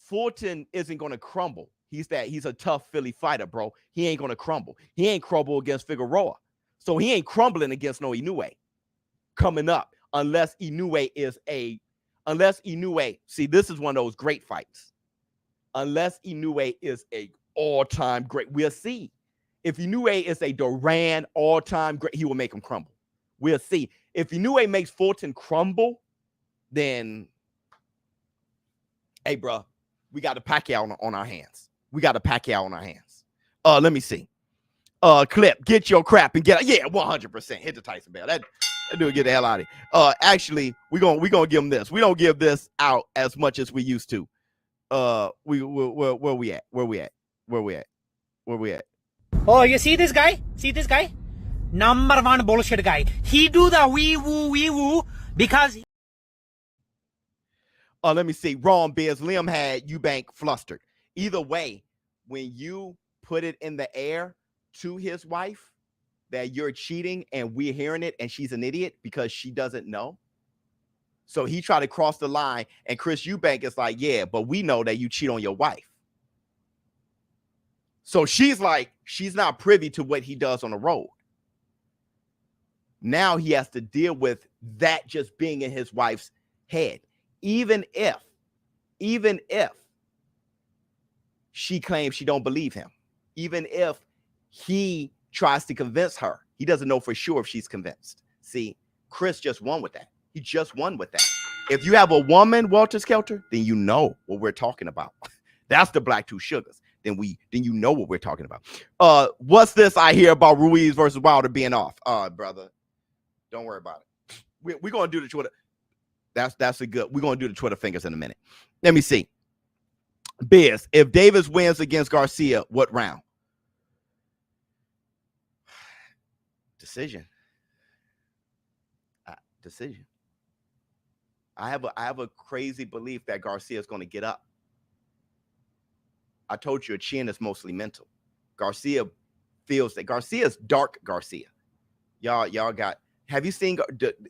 Fulton isn't going to crumble. He's a tough Philly fighter, bro. He ain't going to crumble. He ain't crumble against Figueroa. So he ain't crumbling against no Inoue coming up unless Inoue, see, this is one of those great fights. Unless Inoue is a all-time great. We'll see. If Inoue is a Duran all-time great, he will make him crumble. We'll see. If Inoue makes Fulton crumble, then, hey, bro, we got a Pacquiao on our hands. Let me see. Clip, get your crap and get, yeah, 100%. Hit the Tyson bell. That dude get the hell out of here. Actually, we're gonna give him this. We don't give this out as much as we used to. Where we at? Oh, you see this guy? Number one bullshit guy. He do the wee woo because. Let me see. Wrong, Biz. Liam had Eubank flustered. Either way, when you put it in the air to his wife that you're cheating and we're hearing it and she's an idiot because she doesn't know. So he tried to cross the line and Chris Eubank is like, yeah, but we know that you cheat on your wife. So she's like, she's not privy to what he does on the road. Now he has to deal with that just being in his wife's head. Even if she claims she don't believe him, even if he tries to convince her, he doesn't know for sure if she's convinced. See, Chris just won with that. He just won with that. If you have a woman, Walter Skelter, then you know what we're talking about. That's the Black Two Sugars. Then you know what we're talking about. What's this I hear about Ruiz versus Wilder being off? Brother, don't worry about it. We're gonna do the Twitter. That's a good. We're gonna do the Twitter fingers in a minute. Let me see. Biz, if Davis wins against Garcia, what round? Decision. Decision. I have a crazy belief that Garcia is going to get up. I told you a chin is mostly mental. Garcia feels that Garcia's dark. Garcia, y'all got. Have you seen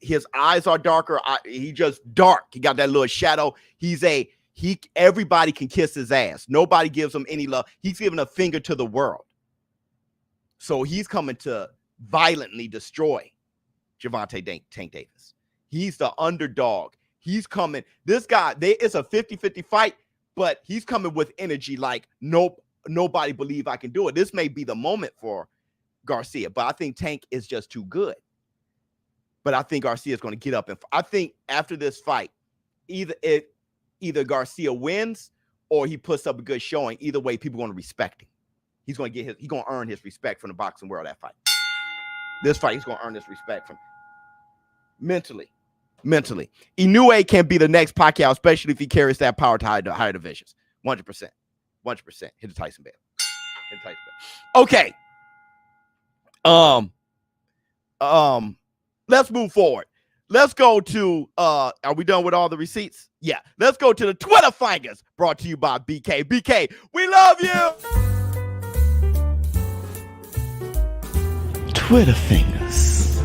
his eyes are darker? He just dark. He got that little shadow. Everybody can kiss his ass. Nobody gives him any love. He's giving a finger to the world. So he's coming to violently destroy Gervonta Tank Davis. He's the underdog. He's coming. This guy, it's a 50-50 fight, but he's coming with energy like, nope, nobody believe I can do it. This may be the moment for Garcia, but I think Tank is just too good. But I think Garcia is going to get up. And I think after this fight, either Garcia wins or he puts up a good showing. Either way, people are going to respect him. He's going to earn his respect from the boxing world. That fight. This fight, he's going to earn this respect from mentally. Inoue can be the next Pacquiao, especially if he carries that power to higher divisions. 100%. Hit the Tyson bell. Okay. Let's move forward. Let's go to, are we done with all the receipts? Yeah. Let's go to the Twitter fingers brought to you by BK. BK, we love you. Twitter fingers.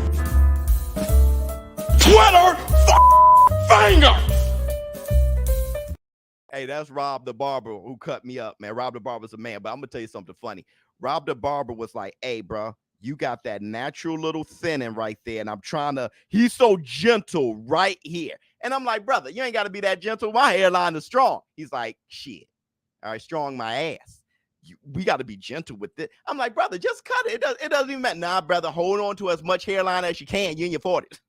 Twitter fingers. Hey, that's Rob the Barber who cut me up, man. Rob the Barber's a man, but I'm going to tell you something funny. Rob the Barber was like, hey, bro, you got that natural little thinning right there. And I'm trying to, he's so gentle right here. And I'm like, brother, you ain't got to be that gentle. My hairline is strong. He's like, shit. All right, strong my ass. We got to be gentle with it. I'm like, brother, just cut it. It doesn't even matter. Nah, brother, hold on to as much hairline as you can. You're in your 40s.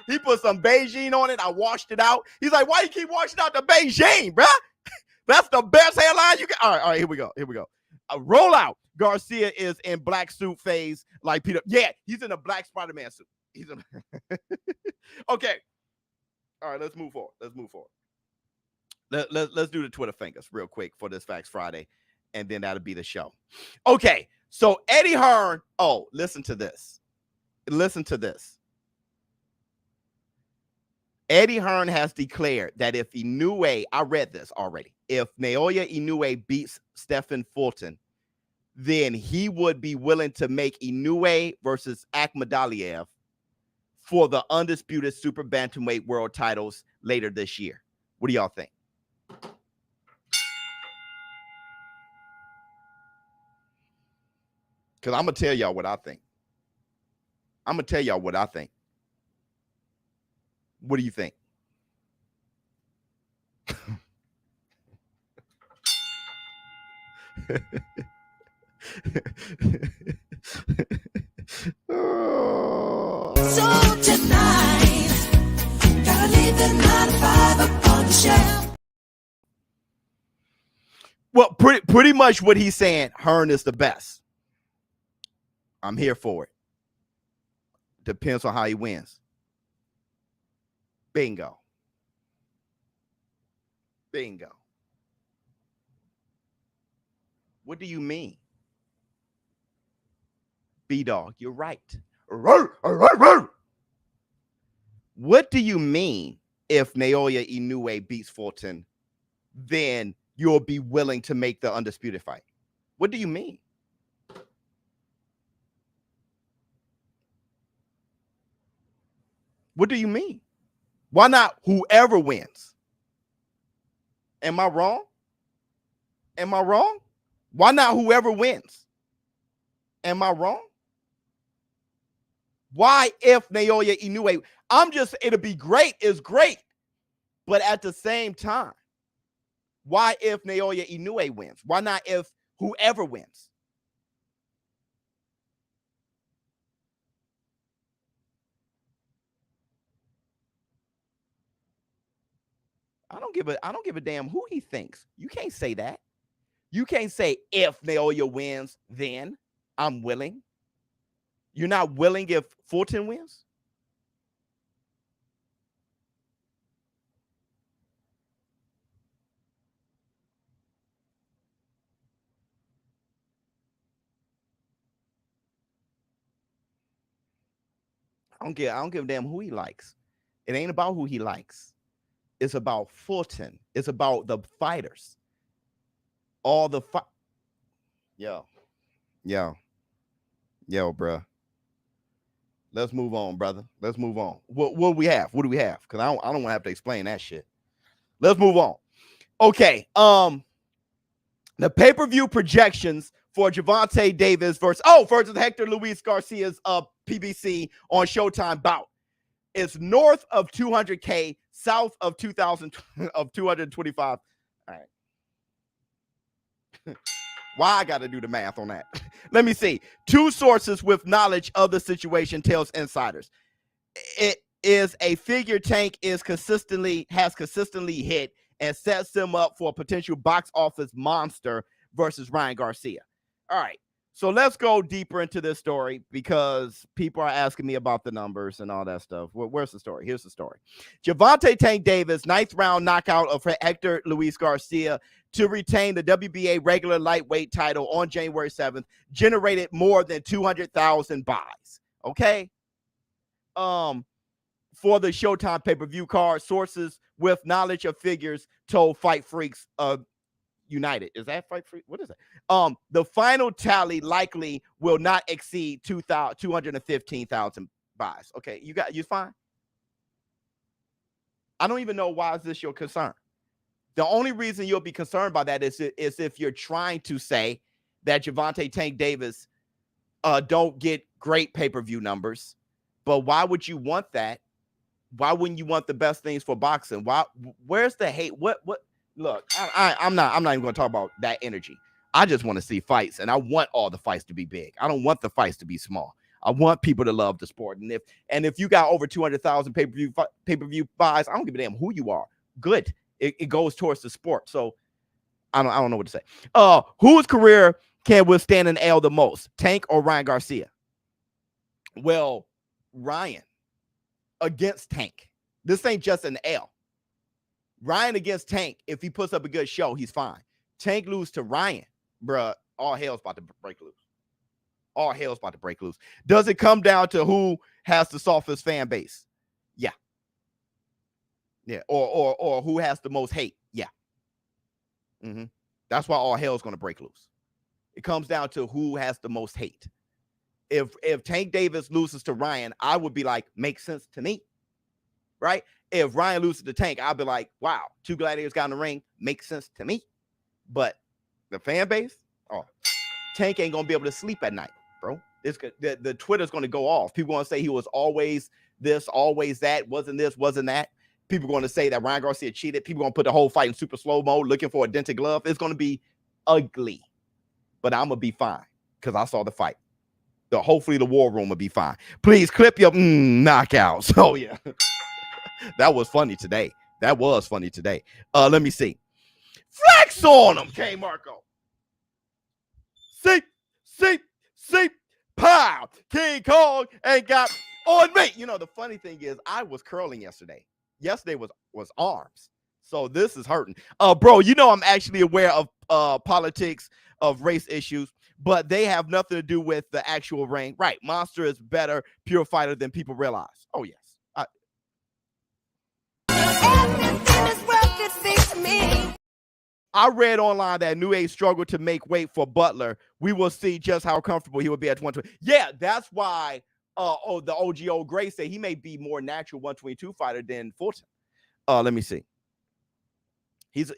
He put some Beijing on it. I washed it out. He's like, why you keep washing out the Beijing, bruh? That's the best hairline you can. All right, here we go. Roll out. Garcia is in black suit phase like Peter. Yeah, he's in a black Spider-Man suit. He's in. Okay. All right, let's move forward. Let's do the Twitter fingers real quick for this Facts Friday, and then that'll be the show. Okay, so Eddie Hearn. Oh, listen to this. Eddie Hearn has declared that if Inoue, I read this already, if Naoya Inoue beats Stephen Fulton, then he would be willing to make Inoue versus Akhmadaliev for the undisputed super bantamweight world titles later this year. What do y'all think? Because I'm going to tell y'all what I think. What do you think? So tonight, gotta leave the 9 to 5 up on the shelf. Well, pretty much what he's saying, Hearn is the best. I'm here for it. Depends on how he wins. Bingo. Bingo. What do you mean? B-Dog, you're right. What do you mean if Naoya Inoue beats Fulton, then you'll be willing to make the undisputed fight? What do you mean? What do you mean? Why not whoever wins? Am I wrong? Am I wrong? Why not whoever wins? Am I wrong? Why if Naoya Inoue? It'll be great. It's great. But at the same time, why if Naoya Inoue wins? Why not if whoever wins? I don't give a damn who he thinks. You can't say that. You can't say if Naoya wins, then I'm willing. You're not willing if Fulton wins? I don't give a damn who he likes. It ain't about who he likes. It's about Fulton. It's about the fighters. All the Yo, bruh. Let's move on, brother. Let's move on. What do we have? What do we have? Because I don't want to have to explain that shit. Let's move on. Okay. The pay-per-view projections for Gervonta Davis versus Hector Luis Garcia's PBC on Showtime bout. It's north of 200K, south of 225. All right. Why I got to do the math on that? Let me see. Two sources with knowledge of the situation tells insiders. It is a figure Tank has consistently hit and sets them up for a potential box office monster versus Ryan Garcia. All right. So let's go deeper into this story because people are asking me about the numbers and all that stuff. Where's the story? Here's the story. Gervonta Tank Davis, 9th round knockout of Hector Luis Garcia to retain the WBA regular lightweight title on January 7th, generated more than 200,000 buys. Okay. For the Showtime pay-per-view card, sources with knowledge of figures told Fight Freaks United. Is that Fight Freak? What is it? The final tally likely will not exceed 215,000 buys. Okay, you fine? I don't even know why is this your concern. The only reason you'll be concerned by that is if you're trying to say that Gervonta Tank Davis don't get great pay-per-view numbers. But why would you want that? Why wouldn't you want the best things for boxing? Where's the hate? What? Look, I'm not even going to talk about that energy. I just want to see fights, and I want all the fights to be big. I don't want the fights to be small. I want people to love the sport. And if you got over 200,000 pay-per-view buys, I don't give a damn who you are. Good. It goes towards the sport. So I don't know what to say. Whose career can withstand an L the most, Tank or Ryan Garcia? Well, Ryan against Tank. This ain't just an L. Ryan against Tank, if he puts up a good show, he's fine. Tank lose to Ryan, bruh, all hell's about to break loose. All hell's about to break loose. Does it come down to who has the softest fan base? Yeah. Yeah. Or who has the most hate? Yeah. That's why all hell's going to break loose. It comes down to who has the most hate. If Tank Davis loses to Ryan, I would be like, makes sense to me. Right? If Ryan loses to Tank, I'll be like, wow, two gladiators got in the ring. Makes sense to me. But the fan base, Tank ain't going to be able to sleep at night. bro. It's the Twitter's going to go off. People want to say he was always this, always that, wasn't this, wasn't that. People going to say that Ryan Garcia cheated. People going to put the whole fight in super slow mode, looking for a dented glove. It's going to be ugly, but I'm going to be fine because I saw the fight. Hopefully the war room will be fine. Please clip your knockouts. Oh, yeah. That was funny today. That was funny today. Let me see. Flex on him, K. Marco. See, pow. King Kong ain't got on me. You know, the funny thing is I was curling yesterday. Yesterday was arms. So this is hurting. Bro, you know I'm actually aware of politics, of race issues, but they have nothing to do with the actual ring. Right. Monster is better, pure fighter than people realize. Oh, yes. I read online that Inoue struggled to make weight for Butler. We will see just how comfortable he will be at 120. Yeah, that's why the OGO Gray said he may be more natural 122 fighter than Fulton. Let me see. He's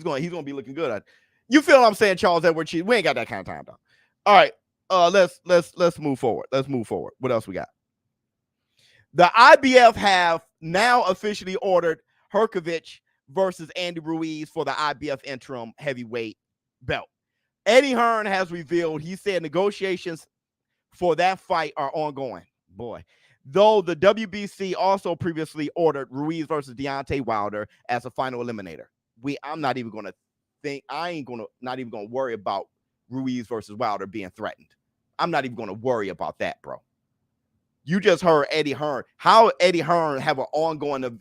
gonna be looking good. You feel what I'm saying, Charles Edward Cheese? We ain't got that kind of time, though. All right, let's move forward. Let's move forward. What else we got? The IBF have now officially ordered Herkovich versus Andy Ruiz for the IBF interim heavyweight belt. Eddie Hearn has revealed, he said negotiations for that fight are ongoing. Boy, though the WBC also previously ordered Ruiz versus Deontay Wilder as a final eliminator. I'm not even going to think, not even going to worry about Ruiz versus Wilder being threatened. I'm not even going to worry about that, bro. You just heard Eddie Hearn. How Eddie Hearn have an ongoing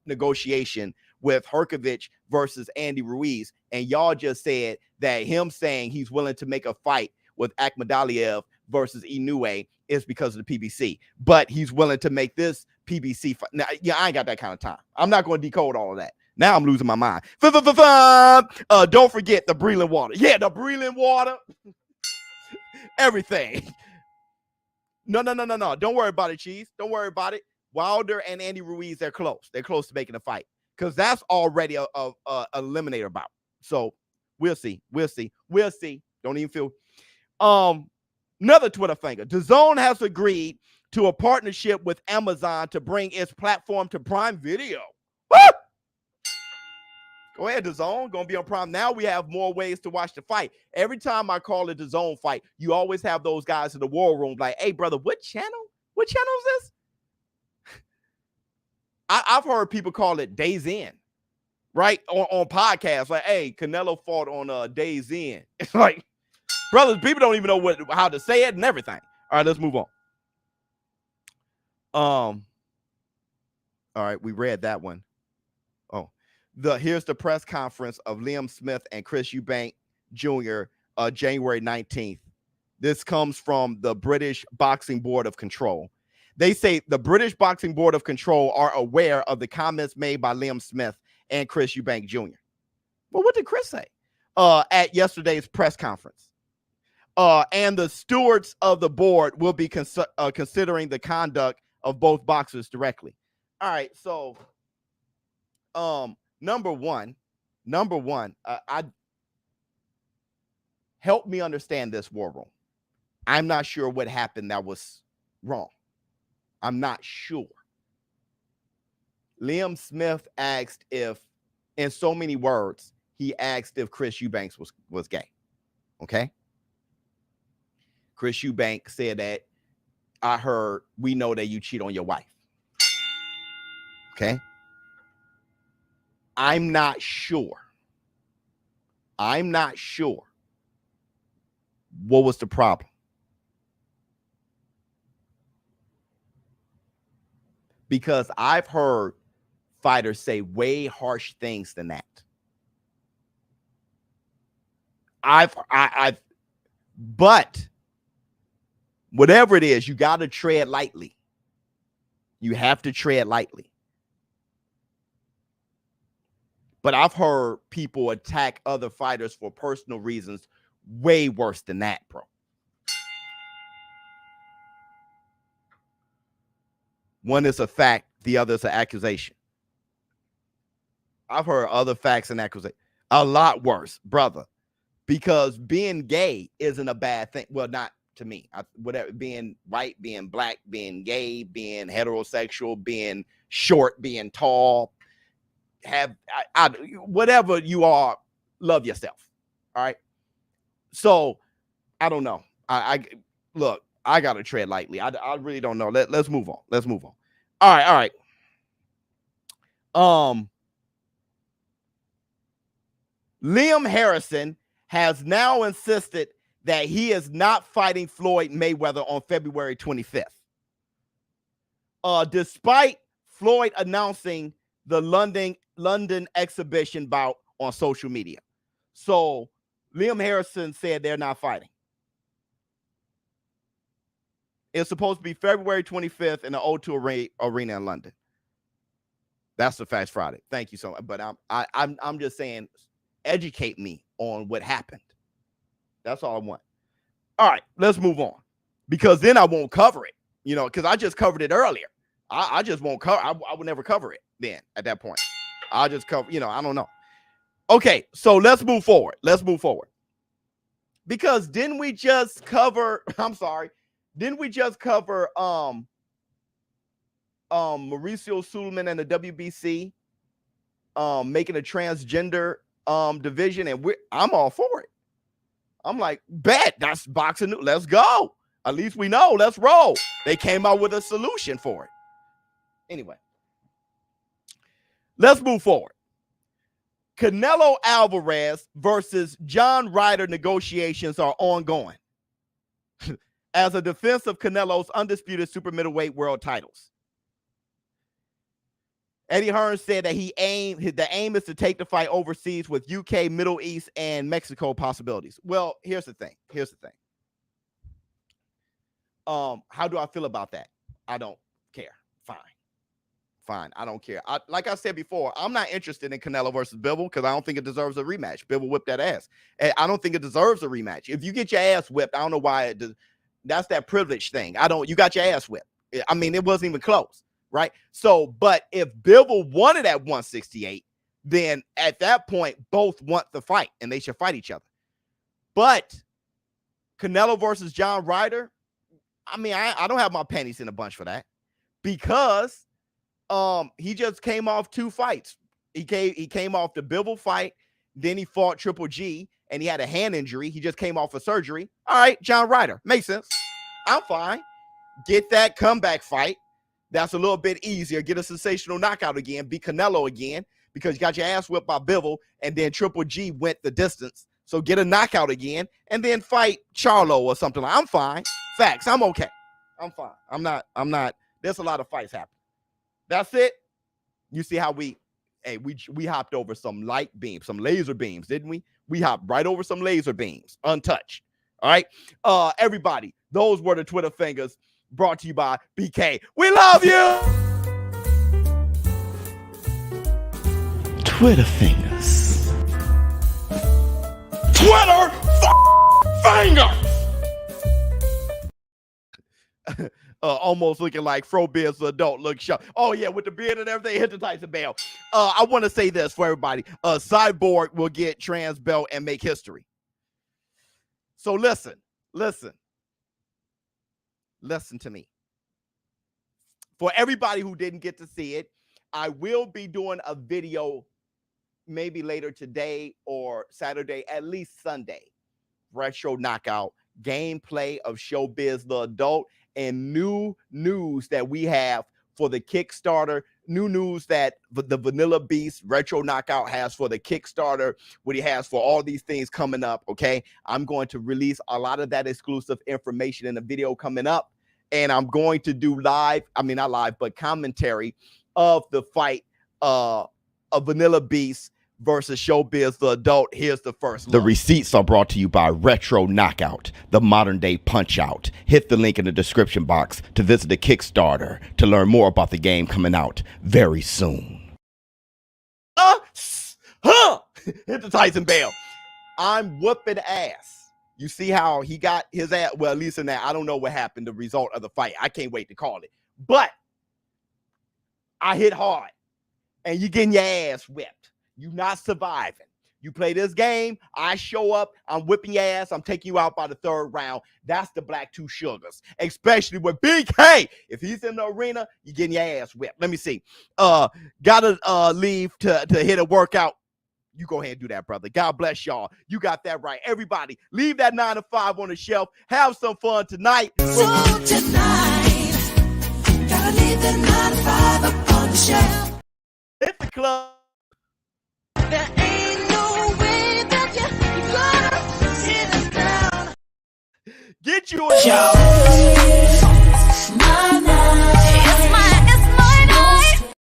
negotiation with Herkovich versus Andy Ruiz, and y'all just said that him saying he's willing to make a fight with Akhmadaliev versus Inoue is because of the PBC, but he's willing to make this PBC fight. Now, yeah, I ain't got that kind of time. I'm not going to decode all of that. Now I'm losing my mind. Don't forget the Breland water. Yeah, the Breland water. Everything. No. Don't worry about it, Cheese. Don't worry about it. Wilder and Andy Ruiz, they're close. They're close to making a fight because that's already a eliminator bout. So we'll see. Don't even feel. Another Twitter finger. DAZN has agreed to a partnership with Amazon to bring its platform to Prime Video. Woo! Go ahead, DAZN. Gonna be on Prime. Now we have more ways to watch the fight. Every time I call it DAZN fight, you always have those guys in the war room like, hey, brother, what channel? What channel is this? I've heard people call it Days In, right? On podcasts, like, hey, Canelo fought on Days In. It's like, brothers, people don't even know how to say it and everything. All right, let's move on. All right, we read that one. Here's the press conference of Liam Smith and Chris Eubank Jr. January 19th. This comes from the British Boxing Board of Control. They say the British Boxing Board of Control are aware of the comments made by Liam Smith and Chris Eubank Jr. Well, what did Chris say at yesterday's press conference? And the stewards of the board will be considering the conduct of both boxers directly. All right, so Number one, help me understand this war room. I'm not sure what happened that was wrong. I'm not sure. Liam Smith asked if, in so many words, he asked if Chris Eubanks was gay. Okay. Chris Eubank said that I heard, we know that you cheat on your wife. Okay. I'm not sure what was the problem. Because I've heard fighters say way harsh things than that. But whatever it is, you got to tread lightly. You have to tread lightly. But I've heard people attack other fighters for personal reasons way worse than that, bro. One is a fact, the other is an accusation. I've heard other facts and accusations a lot worse, brother, because being gay isn't a bad thing. Well, not to me. Whatever, being white, being black, being gay, being heterosexual, being short, being tall, whatever you are, love yourself. All right. So I don't know. Look, I gotta tread lightly. I really don't know. Let's move on. Let's move on. All right. Liam Harrison has now insisted that he is not fighting Floyd Mayweather on February 25th. Despite Floyd announcing the London exhibition bout on social media. So Liam Harrison said they're not fighting. It's supposed to be February 25th in the O2 Arena in London. That's the Facts Friday. Thank you so much. But I'm just saying, educate me on what happened. That's all I want. All right, let's move on, because then I won't cover it, because I just covered it earlier. I just won't cover. I would never cover it then at that point. I'll just cover, I don't know. Okay, so let's move forward. Because didn't we just cover, didn't we just cover Mauricio Suleiman and the WBC making a transgender division, and I'm all for it. I'm like, bet, that's boxing. Let's go. At least we know. Let's roll. They came out with a solution for it. Anyway, let's move forward. Canelo Alvarez versus John Ryder negotiations are ongoing as a defense of Canelo's undisputed super middleweight world titles. Eddie Hearn said that the aim is to take the fight overseas with UK, Middle East, and Mexico possibilities. Well, here's the thing. How do I feel about that? I don't care. Fine. I don't care. Like I said before, I'm not interested in Canelo versus Bivol because I don't think it deserves a rematch. Bivol whipped that ass. I don't think it deserves a rematch. If you get your ass whipped, I don't know why it does. That's that privilege thing. You got your ass whipped. I mean, it wasn't even close. Right. So, but if Bivol wanted at 168, then at that point, both want the fight and they should fight each other. But Canelo versus John Ryder, I mean, I don't have my panties in a bunch for that, because he just came off 2 fights. He came off the Bivol fight, then he fought Triple G, and he had a hand injury. He just came off of surgery. All right, John Ryder, makes sense. I'm fine. Get that comeback fight. That's a little bit easier. Get a sensational knockout again. Be Canelo again, because you got your ass whipped by Bivol, and then Triple G went the distance. So get a knockout again, and then fight Charlo or something. I'm fine. Facts. I'm okay. I'm fine. I'm not. There's a lot of fights happening. That's it. You see how we hopped over some light beams, some laser beams, didn't we? We hopped right over some laser beams, untouched. All right. Everybody, those were the Twitter fingers. Brought to you by BK. We love you. Twitter fingers. Twitter fingers. Almost looking like ShowBizz The Adult Look Show. Oh yeah, with the beard and everything. Hit the Tyson bell. I want to say this for everybody. Cyborg will get trans belt and make history. So listen to me. For everybody who didn't get to see it, I will be doing a video maybe later today or Saturday, at least Sunday. Retro knockout gameplay of ShowBizz The Adult, and new news that we have for the Kickstarter, new news that the Vanilla Beast Retro Knockout has for the Kickstarter, what he has for all these things coming up, okay? I'm going to release a lot of that exclusive information in the video coming up, and I'm going to do not live, but commentary of the fight of Vanilla Beast versus ShowBizz The Adult. Here's the first look. The receipts are brought to you by Retro Knockout, the modern day punch out. Hit the link in the description box to visit the Kickstarter to learn more about the game coming out very soon. Hit the Tyson bell. I'm whooping ass. You see how he got his ass? Well, at least in that, I don't know what happened, the result of the fight. I can't wait to call it. But I hit hard, and you're getting your ass whipped. You're not surviving. You play this game, I show up, I'm whipping your ass, I'm taking you out by the 3rd round. That's the Black Two Sugars, especially with BK. If he's in the arena, you're getting your ass whipped. Let me see. Gotta leave to hit a workout. You go ahead and do that, brother. God bless y'all. You got that right. Everybody, leave that 9 to 5 on the shelf. Have some fun tonight. So tonight, gotta leave that 9 to 5 up on the shelf. Hit the club. There ain't no way that you gonna sit us down. Get you a show. My night. It's my night.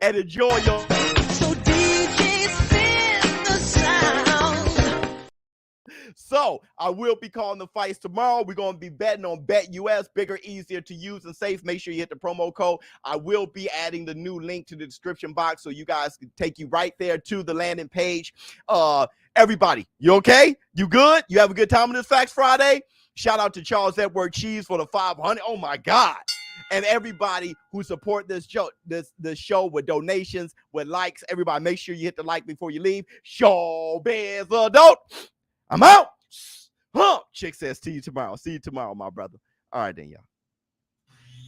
And enjoy your. So DJ spin the sound. So I will be calling the fights tomorrow. We're going to be betting on BetUS, bigger, easier to use, and safe. Make sure you hit the promo code. I will be adding the new link to the description box so you guys can take you right there to the landing page. Everybody, you okay? You good? You have a good time on this Facts Friday? Shout out to Charles Edward Cheese for the 500. Oh my God. And everybody who support this show with donations, with likes. Everybody, make sure you hit the like before you leave. ShowBizz The Adult. I'm out. Chick says, see you tomorrow. See you tomorrow, my brother. All right, then, y'all.